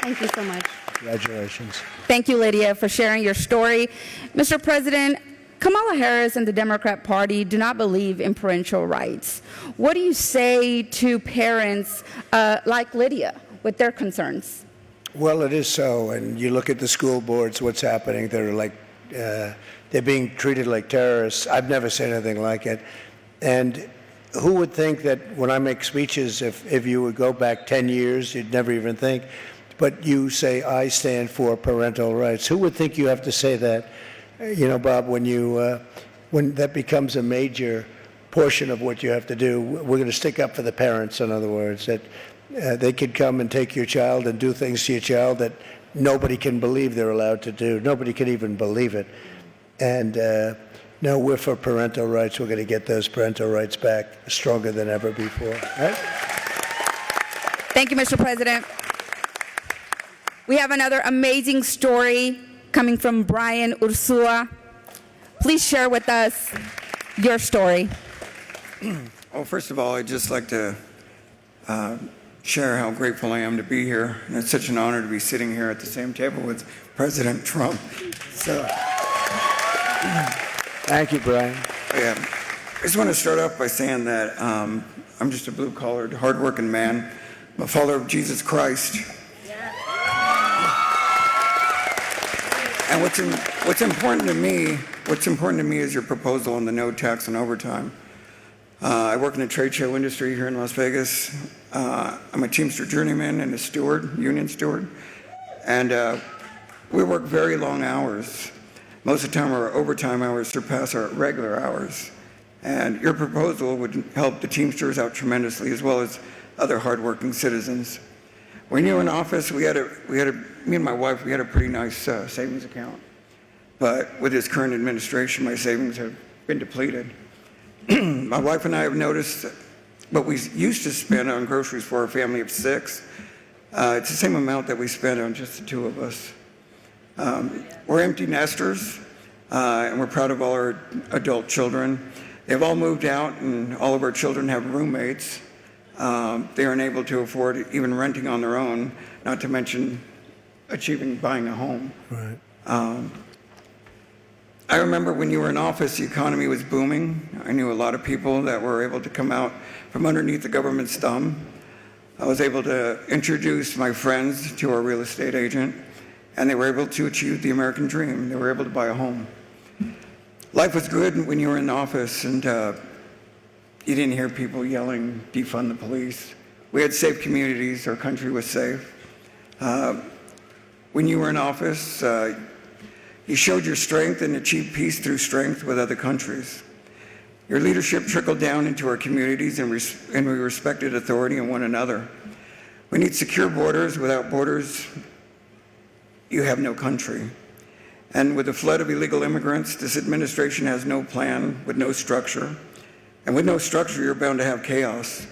Thank you so much. Congratulations. Thank you, Lydia, for sharing your story. Mr. President, Kamala Harris and the Democrat Party do not believe in parental rights. What do you say to parents like Lydia with their concerns? Well, it is so. And you look at the school boards, what's happening. They're being treated like terrorists. I've never seen anything like it. And who would think that when I make speeches, if you would go back 10 years, you'd never even think. But you say, I stand for parental rights. Who would think you have to say that? Bob, when that becomes a major portion of what you have to do, we're going to stick up for the parents, in other words, that they could come and take your child and do things to your child that nobody can believe they're allowed to do. Nobody can even believe it. And no, we're for parental rights. We're going to get those parental rights back stronger than ever before. Right? Thank you, Mr. President. We have another amazing story coming from Brian Ursua. Please share with us your story. Well, first of all, I'd just like to share how grateful I am to be here. And it's such an honor to be sitting here at the same table with President Trump. So, thank you, Brian. Yeah, I just want to start off by saying that I'm just a blue-collared, hard-working man. I'm a follower of Jesus Christ. And what's important to me is your proposal on the no tax on overtime. I work in the trade show industry here in Las Vegas. I'm a Teamster journeyman and a steward, union steward. And we work very long hours. Most of the time our overtime hours surpass our regular hours. And your proposal would help the Teamsters out tremendously, as well as other hardworking citizens. When you were in office, me and my wife, we had a pretty nice savings account. But with this current administration, my savings have been depleted. My wife and I have noticed what we used to spend on groceries for a family of 6. It's the same amount that we spend on just the 2 of us. We're empty nesters, and we're proud of all our adult children. They've all moved out, and all of our children have roommates. They aren't able to afford even renting on their own, not to mention buying a home. Right. I remember when you were in office, the economy was booming. I knew a lot of people that were able to come out from underneath the government's thumb. I was able to introduce my friends to our real estate agent, and they were able to achieve the American dream. They were able to buy a home. Life was good when you were in office, and you didn't hear people yelling, defund the police. We had safe communities. Our country was safe. When you were in office, you showed your strength and achieved peace through strength with other countries. Your leadership trickled down into our communities, and we respected authority in one another. We need secure borders. Without borders, you have no country. And with the flood of illegal immigrants, this administration has no plan with no structure. And with no structure, you're bound to have chaos.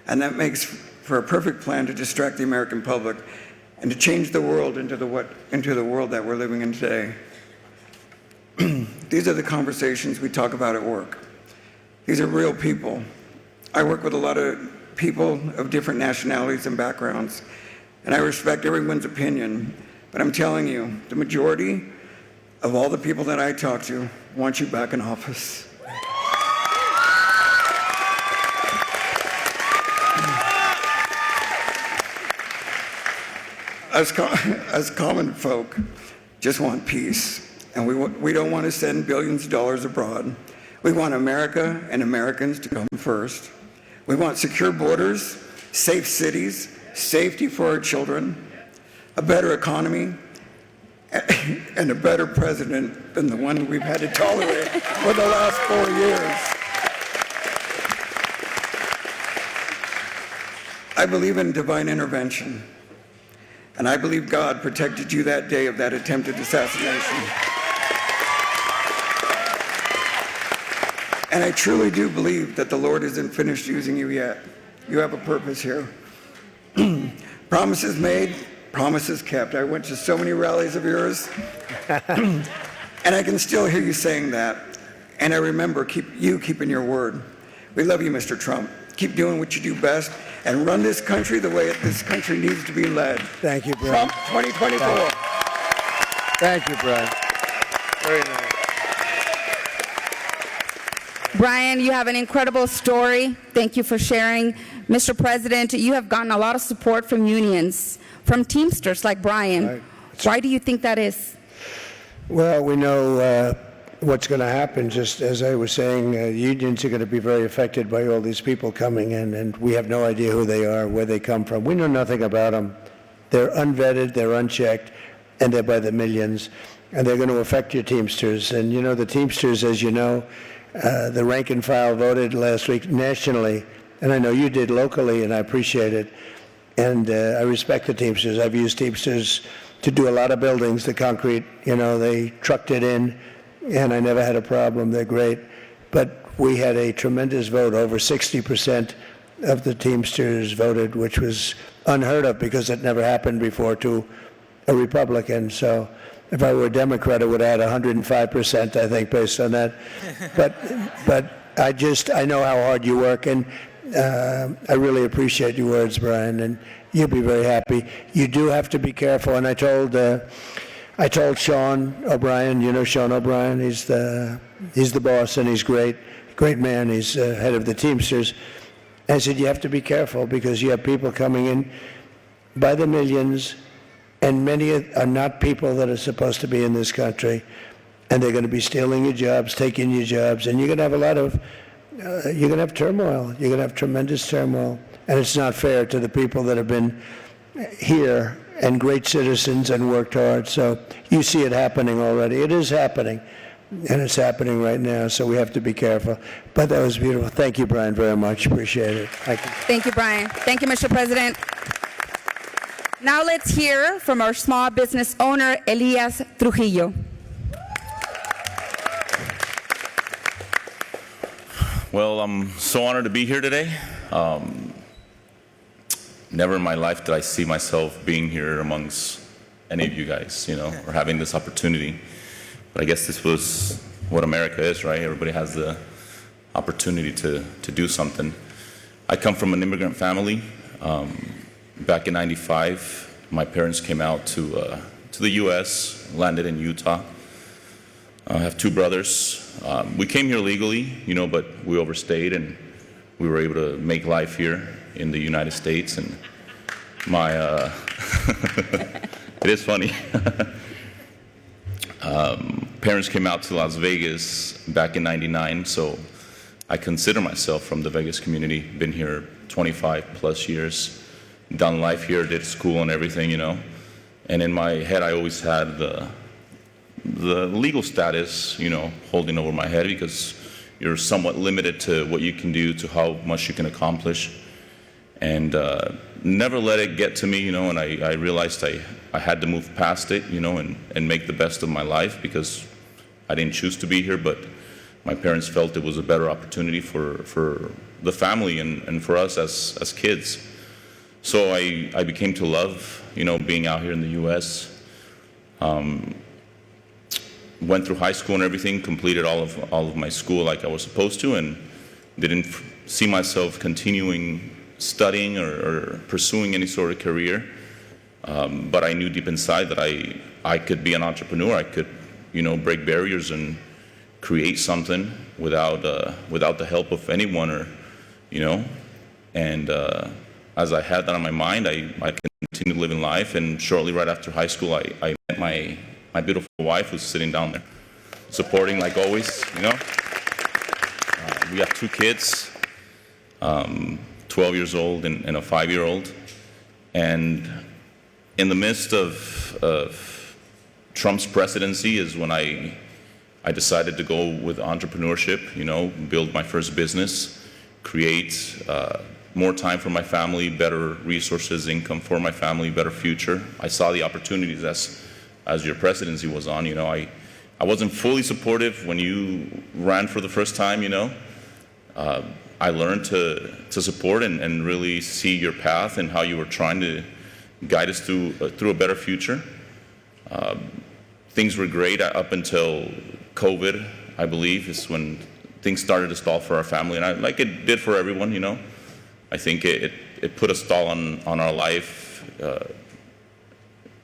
And that makes for a perfect plan to distract the American public and to change the world into the world that we're living in today. These are the conversations we talk about at work. These are real people. I work with a lot of people of different nationalities and backgrounds, and I respect everyone's opinion, but I'm telling you, the majority of all the people that I talk to want you back in office. Us common folk just want peace, and we don't want to send billions of dollars abroad. We want America and Americans to come first. We want secure borders, safe cities, safety for our children, a better economy, and a better president than the one we've had to tolerate for the last 4 years. I believe in divine intervention, and I believe God protected you that day of that attempted assassination. And I truly do believe that the Lord isn't finished using you yet. You have a purpose here. Promises made, promises kept. I went to so many rallies of yours, and I can still hear you saying that. And I remember keeping your word. We love you, Mr. Trump. Keep doing what you do best and run this country the way this country needs to be led. Thank you, Brian. Trump 2024. Thank you, Brian. Very nice. Brian, you have an incredible story. Thank you for sharing. Mr. President, you have gotten a lot of support from unions, from Teamsters like Brian. Right. Why do you think that is? Well, we know what's going to happen. Just as I was saying, unions are going to be very affected by all these people coming in, and we have no idea who they are, where they come from. We know nothing about them. They're unvetted, they're unchecked, and they're by the millions, and they're going to affect your Teamsters. And you know, the Teamsters, as you know, the rank and file voted last week nationally, and I know you did locally, and I appreciate it. And I respect the Teamsters. I've used Teamsters to do a lot of buildings, the concrete, you know, they trucked it in, and I never had a problem. They're great. But we had a tremendous vote. Over 60% of the Teamsters voted, which was unheard of because it never happened before to a Republican. So if I were a Democrat, it would add 105%, I think, based on that. But I know how hard you work, and I really appreciate your words, Brian, and you'll be very happy. You do have to be careful, and I told Sean O'Brien, you know Sean O'Brien, he's the boss, and he's great man. He's head of the Teamsters. I said, you have to be careful because you have people coming in by the millions, and many are not people that are supposed to be in this country, and they're going to be stealing your jobs, taking your jobs, and you're going to have a lot of, you're going to have turmoil. You're going to have tremendous turmoil, and it's not fair to the people that have been here and great citizens and worked hard. So you see it happening already. It is happening, and it's happening right now, so we have to be careful. But that was beautiful. Thank you, Brian, very much. Appreciate it. Thank you. Thank you, Brian. Thank you, Mr. President. Now let's hear from our small business owner, Elias Trujillo. Well, I'm so honored to be here today. Never in my life did I see myself being here amongst any of you guys, or having this opportunity. But I guess this was what America is, right? Everybody has the opportunity to do something. I come from an immigrant family. Back in '95, my parents came out to the U.S., landed in Utah. I have two brothers. We came here legally, but we overstayed, and we were able to make life here in the United States. And my, it is funny. Parents came out to Las Vegas back in '99, so I consider myself from the Vegas community. Been here 25 plus years, done life here, did school and everything, And in my head, I always had the legal status, holding over my head, because you're somewhat limited to what you can do, to how much you can accomplish. And never let it get to me, and I realized I I had to move past it, and make the best of my life, because I didn't choose to be here, but my parents felt it was a better opportunity for the family and for us as kids. So I became to love, being out here in the U.S. Went through high school and everything, completed all of my school like I was supposed to, and didn't see myself continuing studying or pursuing any sort of career. But I knew deep inside that I could be an entrepreneur. I could, break barriers and create something without the help of anyone, And as I had that on my mind, I continued living life. And shortly right after high school, I met my beautiful wife, who's sitting down there, supporting like always. We have 2 kids, 12 years old and a 5-year-old. And in the midst of Trump's presidency is when I decided to go with entrepreneurship, build my first business, create more time for my family, better resources, income for my family, better future. I saw the opportunities as your presidency was on. I wasn't fully supportive when you ran for the first time. I learned to support and really see your path and how you were trying to guide us through a better future. Things were great up until COVID, I believe, is when things started to stall for our family, and like it did for everyone. I think it put a stall on our life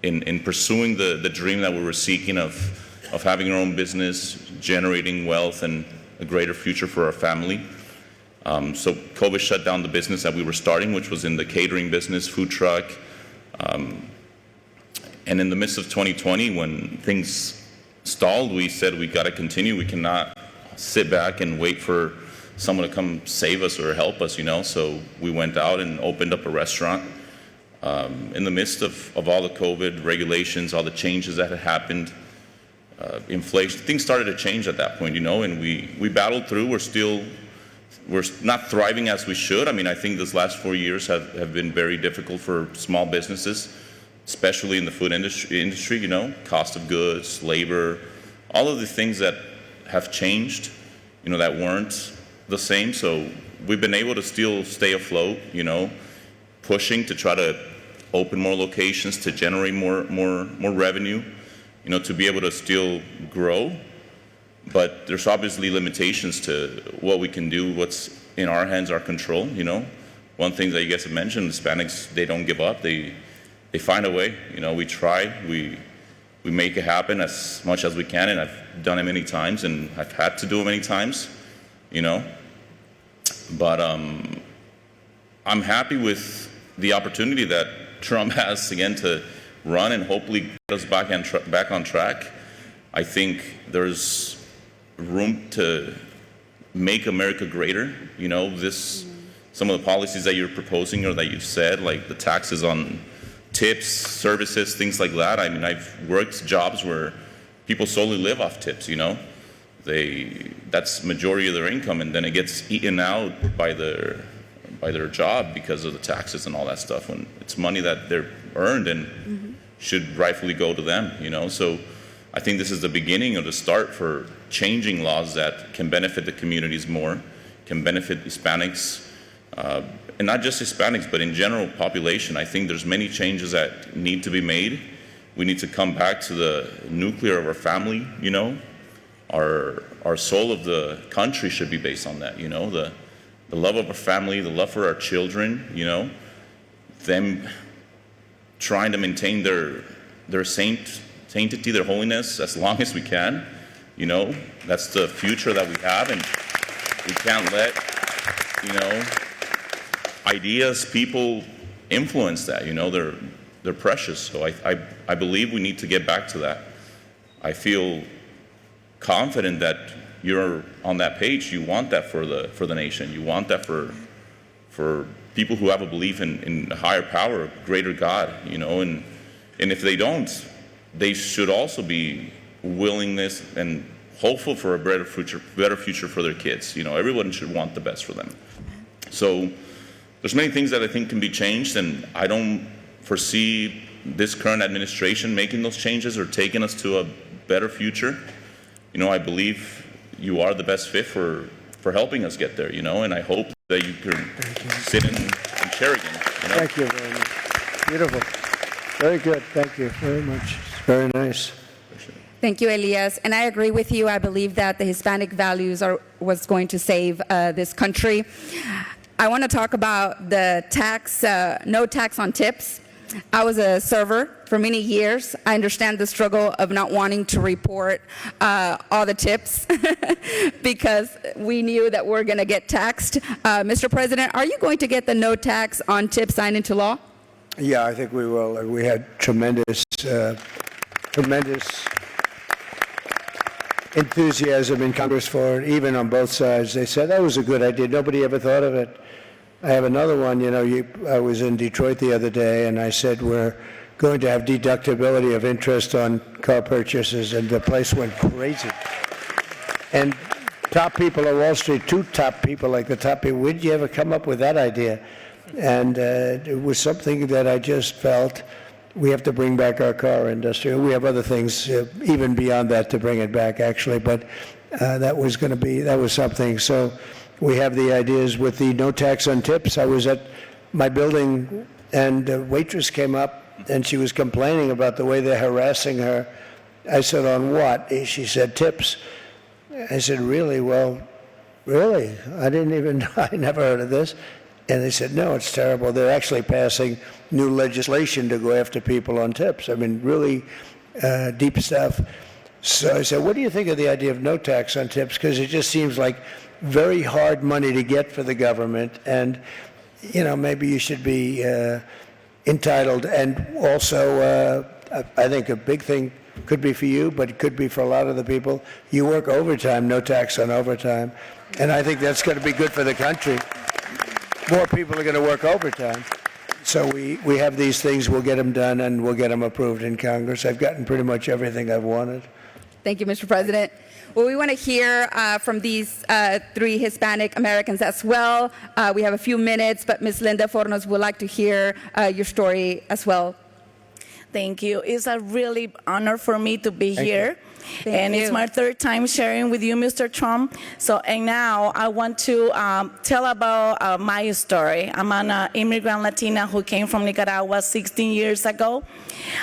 in pursuing the dream that we were seeking of having our own business, generating wealth and a greater future for our family. So COVID shut down the business that we were starting, which was in the catering business, food truck. And in the midst of 2020, when things stalled, we said we got to continue. We cannot sit back and wait for someone to come save us or help us, So we went out and opened up a restaurant. In the midst of all the COVID regulations, all the changes that had happened, inflation, things started to change at that point, and we battled through. We're not thriving as we should. I think this last 4 years have been very difficult for small businesses, especially in the food industry, cost of goods, labor, all of the things that have changed, that weren't the same. So we've been able to still stay afloat, pushing to try to open more locations, to generate more revenue, to be able to still grow. But there's obviously limitations to what we can do, what's in our hands, our control. One thing that you guys have mentioned, Hispanics, they don't give up. They find a way. We try. We make it happen as much as we can, and I've done it many times, and I've had to do it many times. But I'm happy with the opportunity that Trump has again to run and hopefully get us back on track. I think there's room to make America greater. Some of the policies that you're proposing or that you've said, like the taxes on tips, services, things like that. I've worked jobs where people solely live off tips. That's majority of their income, and then it gets eaten out by their job because of the taxes and all that stuff, when it's money that they're earned and should rightfully go to them. So I think this is the beginning of the start for changing laws that can benefit the communities more, can benefit Hispanics, and not just Hispanics, but in general population. I think there's many changes that need to be made. We need to come back to the nuclear of our family. Our soul of the country should be based on that. The love of our family, the love for our children. Them trying to maintain their sanctity, their holiness as long as we can. That's the future that we have, and we can't let ideas, people influence that. They're precious. So I believe we need to get back to that. I feel confident that you're on that page. You want that for the nation. You want that for people who have a belief in a higher power, a greater God. And if they don't, they should also be willingness and hopeful for a better future for their kids. Everyone should want the best for them. So there's many things that I think can be changed, and I don't foresee this current administration making those changes or taking us to a better future, I believe you are the best fit for helping us get there, and I hope that you can sit in and chair again. Thank you very much. Beautiful. Very good. Thank you very much. It's very nice. Thank you, Elias. And I agree with you. I believe that the Hispanic values are what's going to save this country. I want to talk about the tax, no tax on tips. I was a server for many years. I understand the struggle of not wanting to report all the tips because we knew that we're going to get taxed. Mr. President, are you going to get the no tax on tips signed into law? Yeah, I think we will. We had tremendous enthusiasm in Congress for it, even on both sides. They said that was a good idea. Nobody ever thought of it. I have another one. I was in Detroit the other day, and I said we're going to have deductibility of interest on car purchases, and the place went crazy. And top people at Wall Street, two top people, like the top people, where did you ever come up with that idea? And it was something that I just felt we have to bring back our car industry. We have other things even beyond that to bring it back, actually, but that was something. So we have the ideas with the no tax on tips. I was at my building, and a waitress came up, and she was complaining about the way they're harassing her. I said, on what? She said, tips. I said, really? Well, really? I never heard of this. And they said, no, it's terrible. They're actually passing new legislation to go after people on tips. I mean, really deep stuff. So I said, what do you think of the idea of no tax on tips? Because it just seems like very hard money to get for the government. And, maybe you should be entitled. And also, I think a big thing could be for you, but it could be for a lot of the people. You work overtime, no tax on overtime. And I think that's going to be good for the country. More people are going to work overtime. So we have these things. We'll get them done, and we'll get them approved in Congress. I've gotten pretty much everything I've wanted. Thank you, Mr. President. Well, we want to hear from these three Hispanic Americans as well. We have a few minutes, but Ms. Linda Fornos would like to hear your story as well. Thank you. It's a really honor for me to be here. Thank you. It's my third time sharing with you, Mr. Trump. And now I want to tell about my story. I'm an immigrant Latina who came from Nicaragua 16 years ago.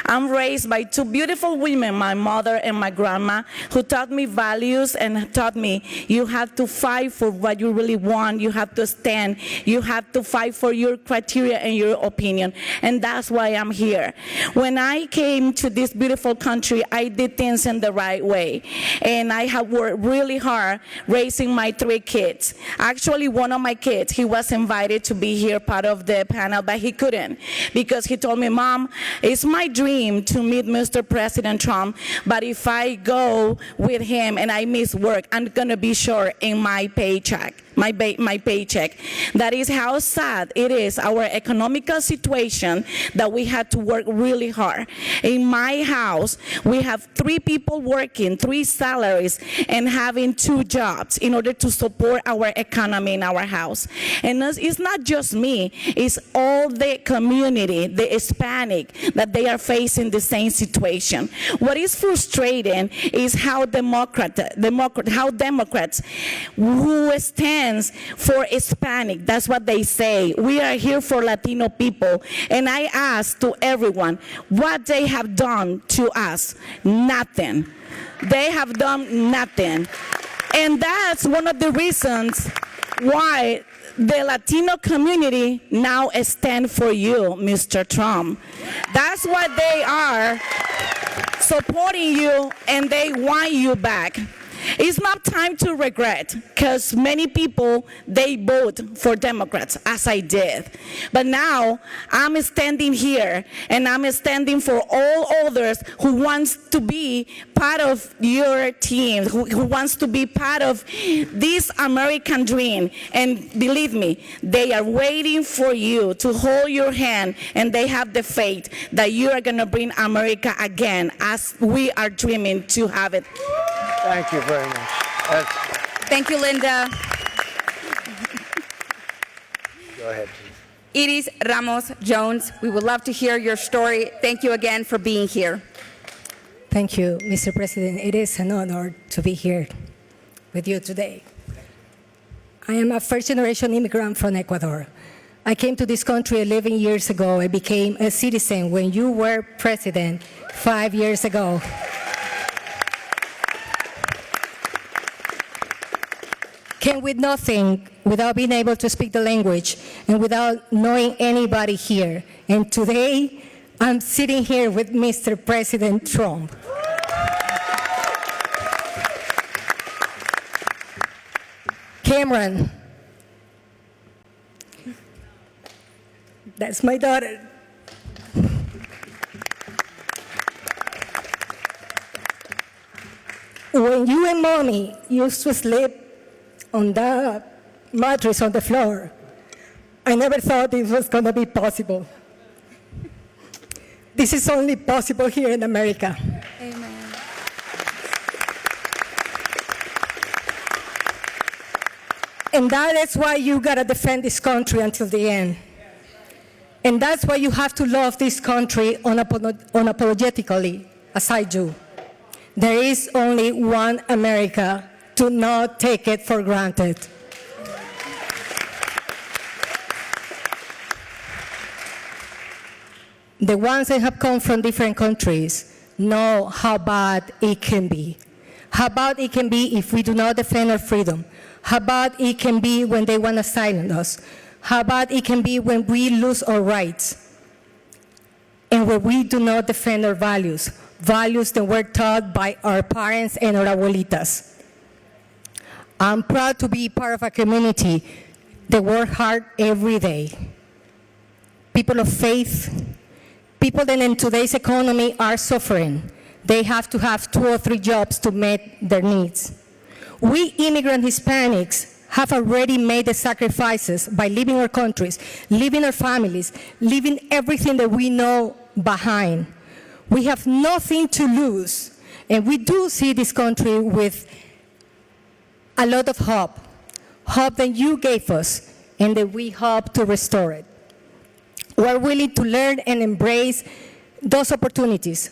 I'm raised by two beautiful women, my mother and my grandma, who taught me values and taught me you have to fight for what you really want. You have to stand. You have to fight for your criteria and your opinion. And that's why I'm here. When I came to this beautiful country, I did things in the right way. And I have worked really hard raising my three kids. Actually, one of my kids, he was invited to be here part of the panel, but he couldn't because he told me, Mom, it's my dream to meet Mr. President Trump, but if I go with him and I miss work, I'm going to be short in my paycheck. My paycheck. That is how sad it is, our economical situation, that we had to work really hard. In my house, we have three people working, three salaries, and having two jobs in order to support our economy in our house. And it's not just me, it's all the community, the Hispanic, that they are facing the same situation. What is frustrating is how Democrats who stand for Hispanic, that's what they say. We are here for Latino people. And I ask to everyone what they have done to us. Nothing. They have done nothing. And that's one of the reasons why the Latino community now stand for you, Mr. Trump. That's what they are, supporting you, and they want you back. It's not time to regret, because many people, they vote for Democrats, as I did. But now, I'm standing here, and I'm standing for all others who wants to be part of your team, who wants to be part of this American dream. And believe me, they are waiting for you to hold your hand, and they have the faith that you are going to bring America again, as we are dreaming to have it. Thank you very much. Thank you, Linda. Go ahead. Iris Ramos Jones, we would love to hear your story. Thank you again for being here. Thank you, Mr. President. It is an honor to be here with you today. I am a first-generation immigrant from Ecuador. I came to this country 11 years ago. I became a citizen when you were president 5 years ago. Came with nothing, without being able to speak the language, and without knowing anybody here. And today, I'm sitting here with Mr. President Trump. Cameron, that's my daughter. When you and mommy used to sleep on the mattress on the floor, I never thought this was going to be possible. This is only possible here in America. Amen. And that is why you got to defend this country until the end. And that's why you have to love this country unapologetically, as I do. There is only one America. Do not take it for granted. The ones that have come from different countries know how bad it can be. How bad it can be if we do not defend our freedom. How bad it can be when they want to silence us. How bad it can be when we lose our rights. And when we do not defend our values. Values that were taught by our parents and our abuelitas. I'm proud to be part of a community that work hard every day. People of faith, people that in today's economy are suffering. They have to have 2 or 3 jobs to meet their needs. We immigrant Hispanics have already made the sacrifices by leaving our countries, leaving our families, leaving everything that we know behind. We have nothing to lose, and we do see this country with a lot of hope that you gave us, and that we hope to restore it. We're willing to learn and embrace those opportunities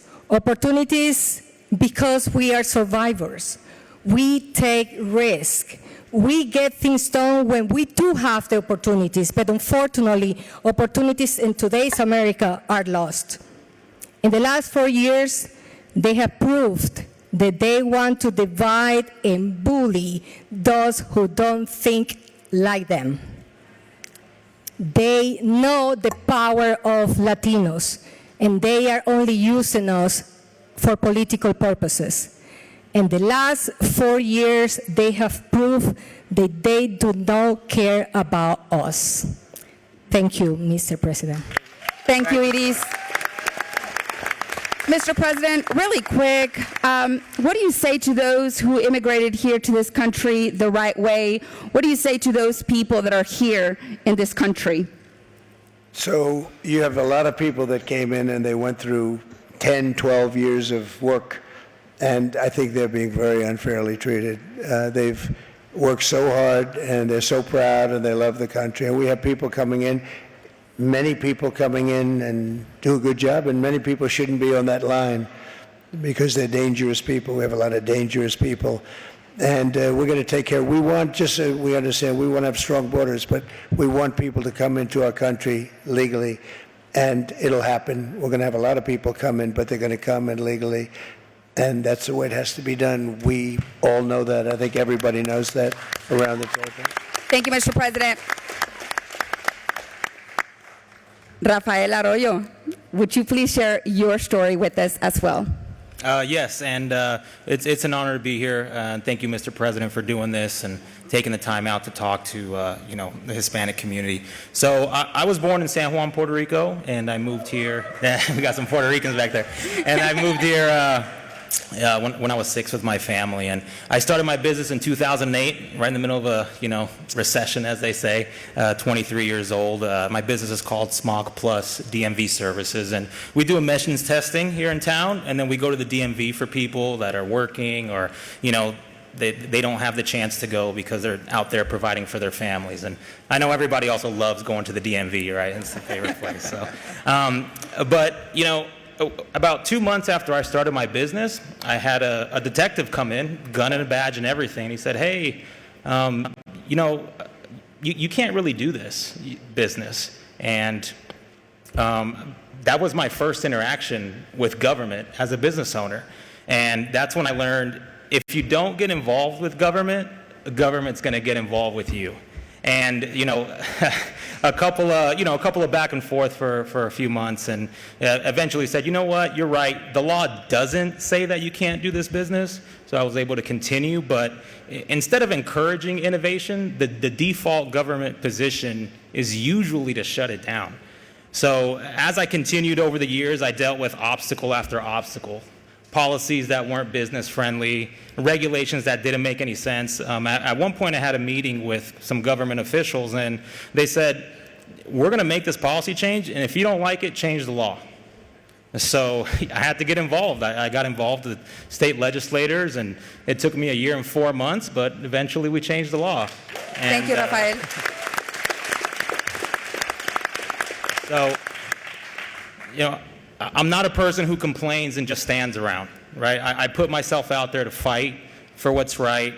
because we are survivors. We take risks. We get things done when we do have the opportunities, but unfortunately, opportunities in today's America are lost. In the last 4 years, they have proved that they want to divide and bully those who don't think like them. They know the power of Latinos, and they are only using us for political purposes. In the last 4 years, they have proved that they do not care about us. Thank you, Mr. President. Thank you, Iris. Mr. President, really quick, what do you say to those who immigrated here to this country the right way? What do you say to those people that are here in this country? So you have a lot of people that came in and they went through 10, 12 years of work, and I think they're being very unfairly treated. They've worked so hard, and they're so proud, and they love the country. And we have people coming in, many people coming in and do a good job, and many people shouldn't be on that line because they're dangerous people. We have a lot of dangerous people. And we're going to take care. We want, just so we understand, we want to have strong borders, but we want people to come into our country legally, and it'll happen. We're going to have a lot of people come in, but they're going to come in legally, and that's the way it has to be done. We all know that. I think everybody knows that around the table. Thank you, Mr. President. Rafael Arroyo, would you please share your story with us as well? Yes, and it's an honor to be here. Thank you, Mr. President, for doing this and taking the time out to talk to the Hispanic community. So I was born in San Juan, Puerto Rico, and I moved here. We got some Puerto Ricans back there, and I moved here when I was 6 with my family, and I started my business in 2008, right in the middle of a recession, as they say. 23 years old. My business is called Smog Plus DMV Services, and we do emissions testing here in town, and then we go to the DMV for people that are working or they don't have the chance to go because they're out there providing for their families. And I know everybody also loves going to the DMV, right? It's the favorite place. So, but you know, about 2 months after I started my business, I had a detective come in, gun and a badge and everything. He said, "Hey, you know, you can't really do this business." And that was my first interaction with government as a business owner. And that's when I learned, if you don't get involved with government, the government's going to get involved with you. And, you know, a couple of back and forth for a few months, and eventually said, you know what, you're right. The law doesn't say that you can't do this business. So I was able to continue. But instead of encouraging innovation, the default government position is usually to shut it down. So as I continued over the years, I dealt with obstacle after obstacle. Policies that weren't business friendly, regulations that didn't make any sense. At one point I had a meeting with some government officials, and they said, we're going to make this policy change, and if you don't like it, change the law. So I had to get involved. I got involved with state legislators, and it took me 1 year and 4 months, but eventually we changed the law. And, Thank you, Rafael. So, you know, I'm not a person who complains and just stands around, right? I put myself out there to fight for what's right,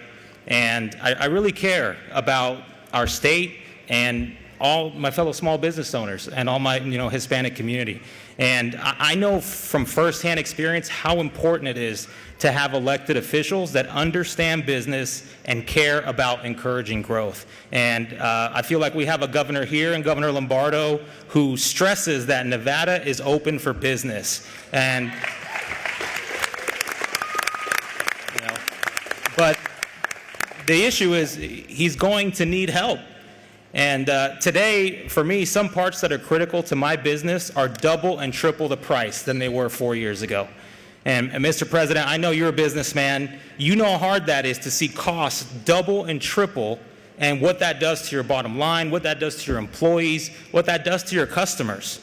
and I really care about our state and all my fellow small business owners and all my, you know, Hispanic community. And I know from firsthand experience how important it is to have elected officials that understand business and care about encouraging growth. And I feel like we have a governor here, and Governor Lombardo, who stresses that Nevada is open for business. And, you know, but the issue is he's going to need help. And today, for me, some parts that are critical to my business are double and triple the price than they were 4 years ago. And Mr. President, I know you're a businessman. You know how hard that is to see costs double and triple, and what that does to your bottom line, what that does to your employees, what that does to your customers.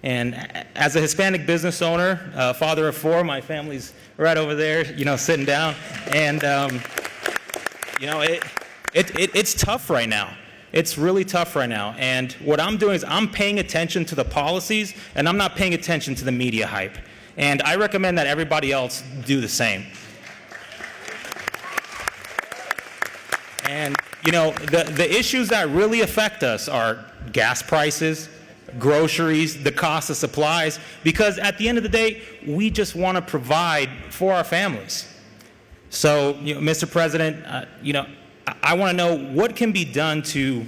And as a Hispanic business owner, father of 4, my family's right over there, you know, sitting down. And, you know, it's tough right now. It's really tough right now. And what I'm doing is I'm paying attention to the policies, and I'm not paying attention to the media hype. And I recommend that everybody else do the same. And, you know, the issues that really affect us are gas prices, groceries, the cost of supplies, because at the end of the day, we just want to provide for our families. So, you know, Mr. President, you know, I want to know what can be done to,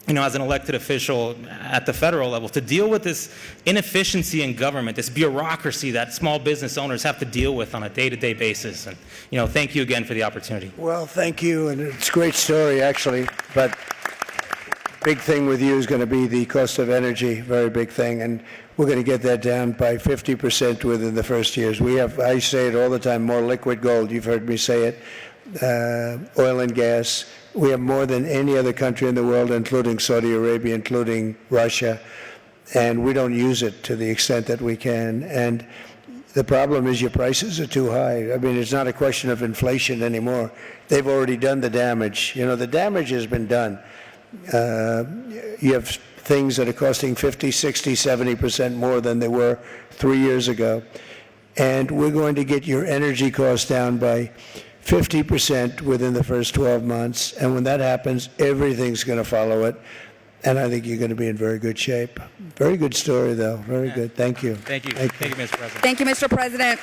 you know, as an elected official at the federal level, to deal with this inefficiency in government, this bureaucracy that small business owners have to deal with on a day-to-day basis. And, you know, thank you again for the opportunity. Well, thank you, and it's a great story, actually, but big thing with you is going to be the cost of energy, very big thing, and we're going to get that down by 50% within the first years. We have, I say it all the time, more liquid gold. You've heard me say it. Oil and gas. We have more than any other country in the world, including Saudi Arabia, including Russia, and we don't use it to the extent that we can. And the problem is your prices are too high. I mean, it's not a question of inflation anymore. They've already done the damage. You know, the damage has been done. You have things that are costing 50, 60, 70% more than they were 3 years ago. And we're going to get your energy costs down by 50% within the first 12 months. And when that happens, everything's going to follow it. And I think you're going to be in very good shape. Very good story, though. Very good. Thank you. Thank you. Thank you, Mr. President. Thank you, Mr. President.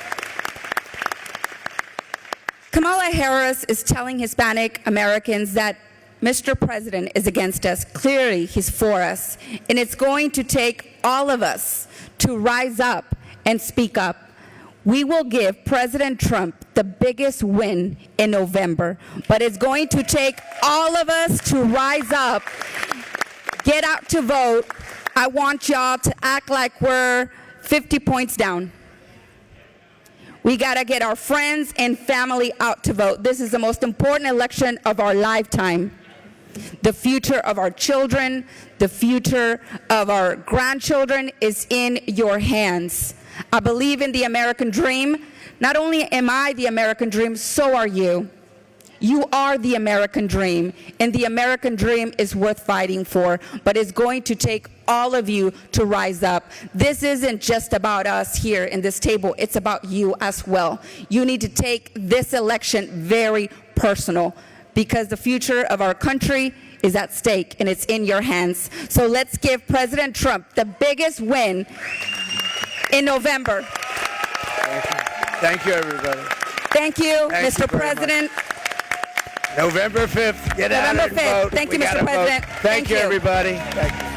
Kamala Harris is telling Hispanic Americans that Mr. President is against us. Clearly, he's for us. And it's going to take all of us to rise up and speak up. We will give President Trump the biggest win in November, but it's going to take all of us to rise up, get out to vote. I want y'all to act like we're 50 points down. We got to get our friends and family out to vote. This is the most important election of our lifetime. The future of our children, the future of our grandchildren is in your hands. I believe in the American dream. Not only am I the American dream, so are you. You are the American dream, and the American dream is worth fighting for, but it's going to take all of you to rise up. This isn't just about us here in this table, it's about you as well. You need to take this election very personal, because the future of our country is at stake, and it's in your hands. So let's give President Trump the biggest win in November. Thank you, everybody. Thank you, Thank Mr. you very President. November 5th. Get out November and 5th. vote. Thank We you, Mr. gotta vote. President. Thank you, everybody. Thank you.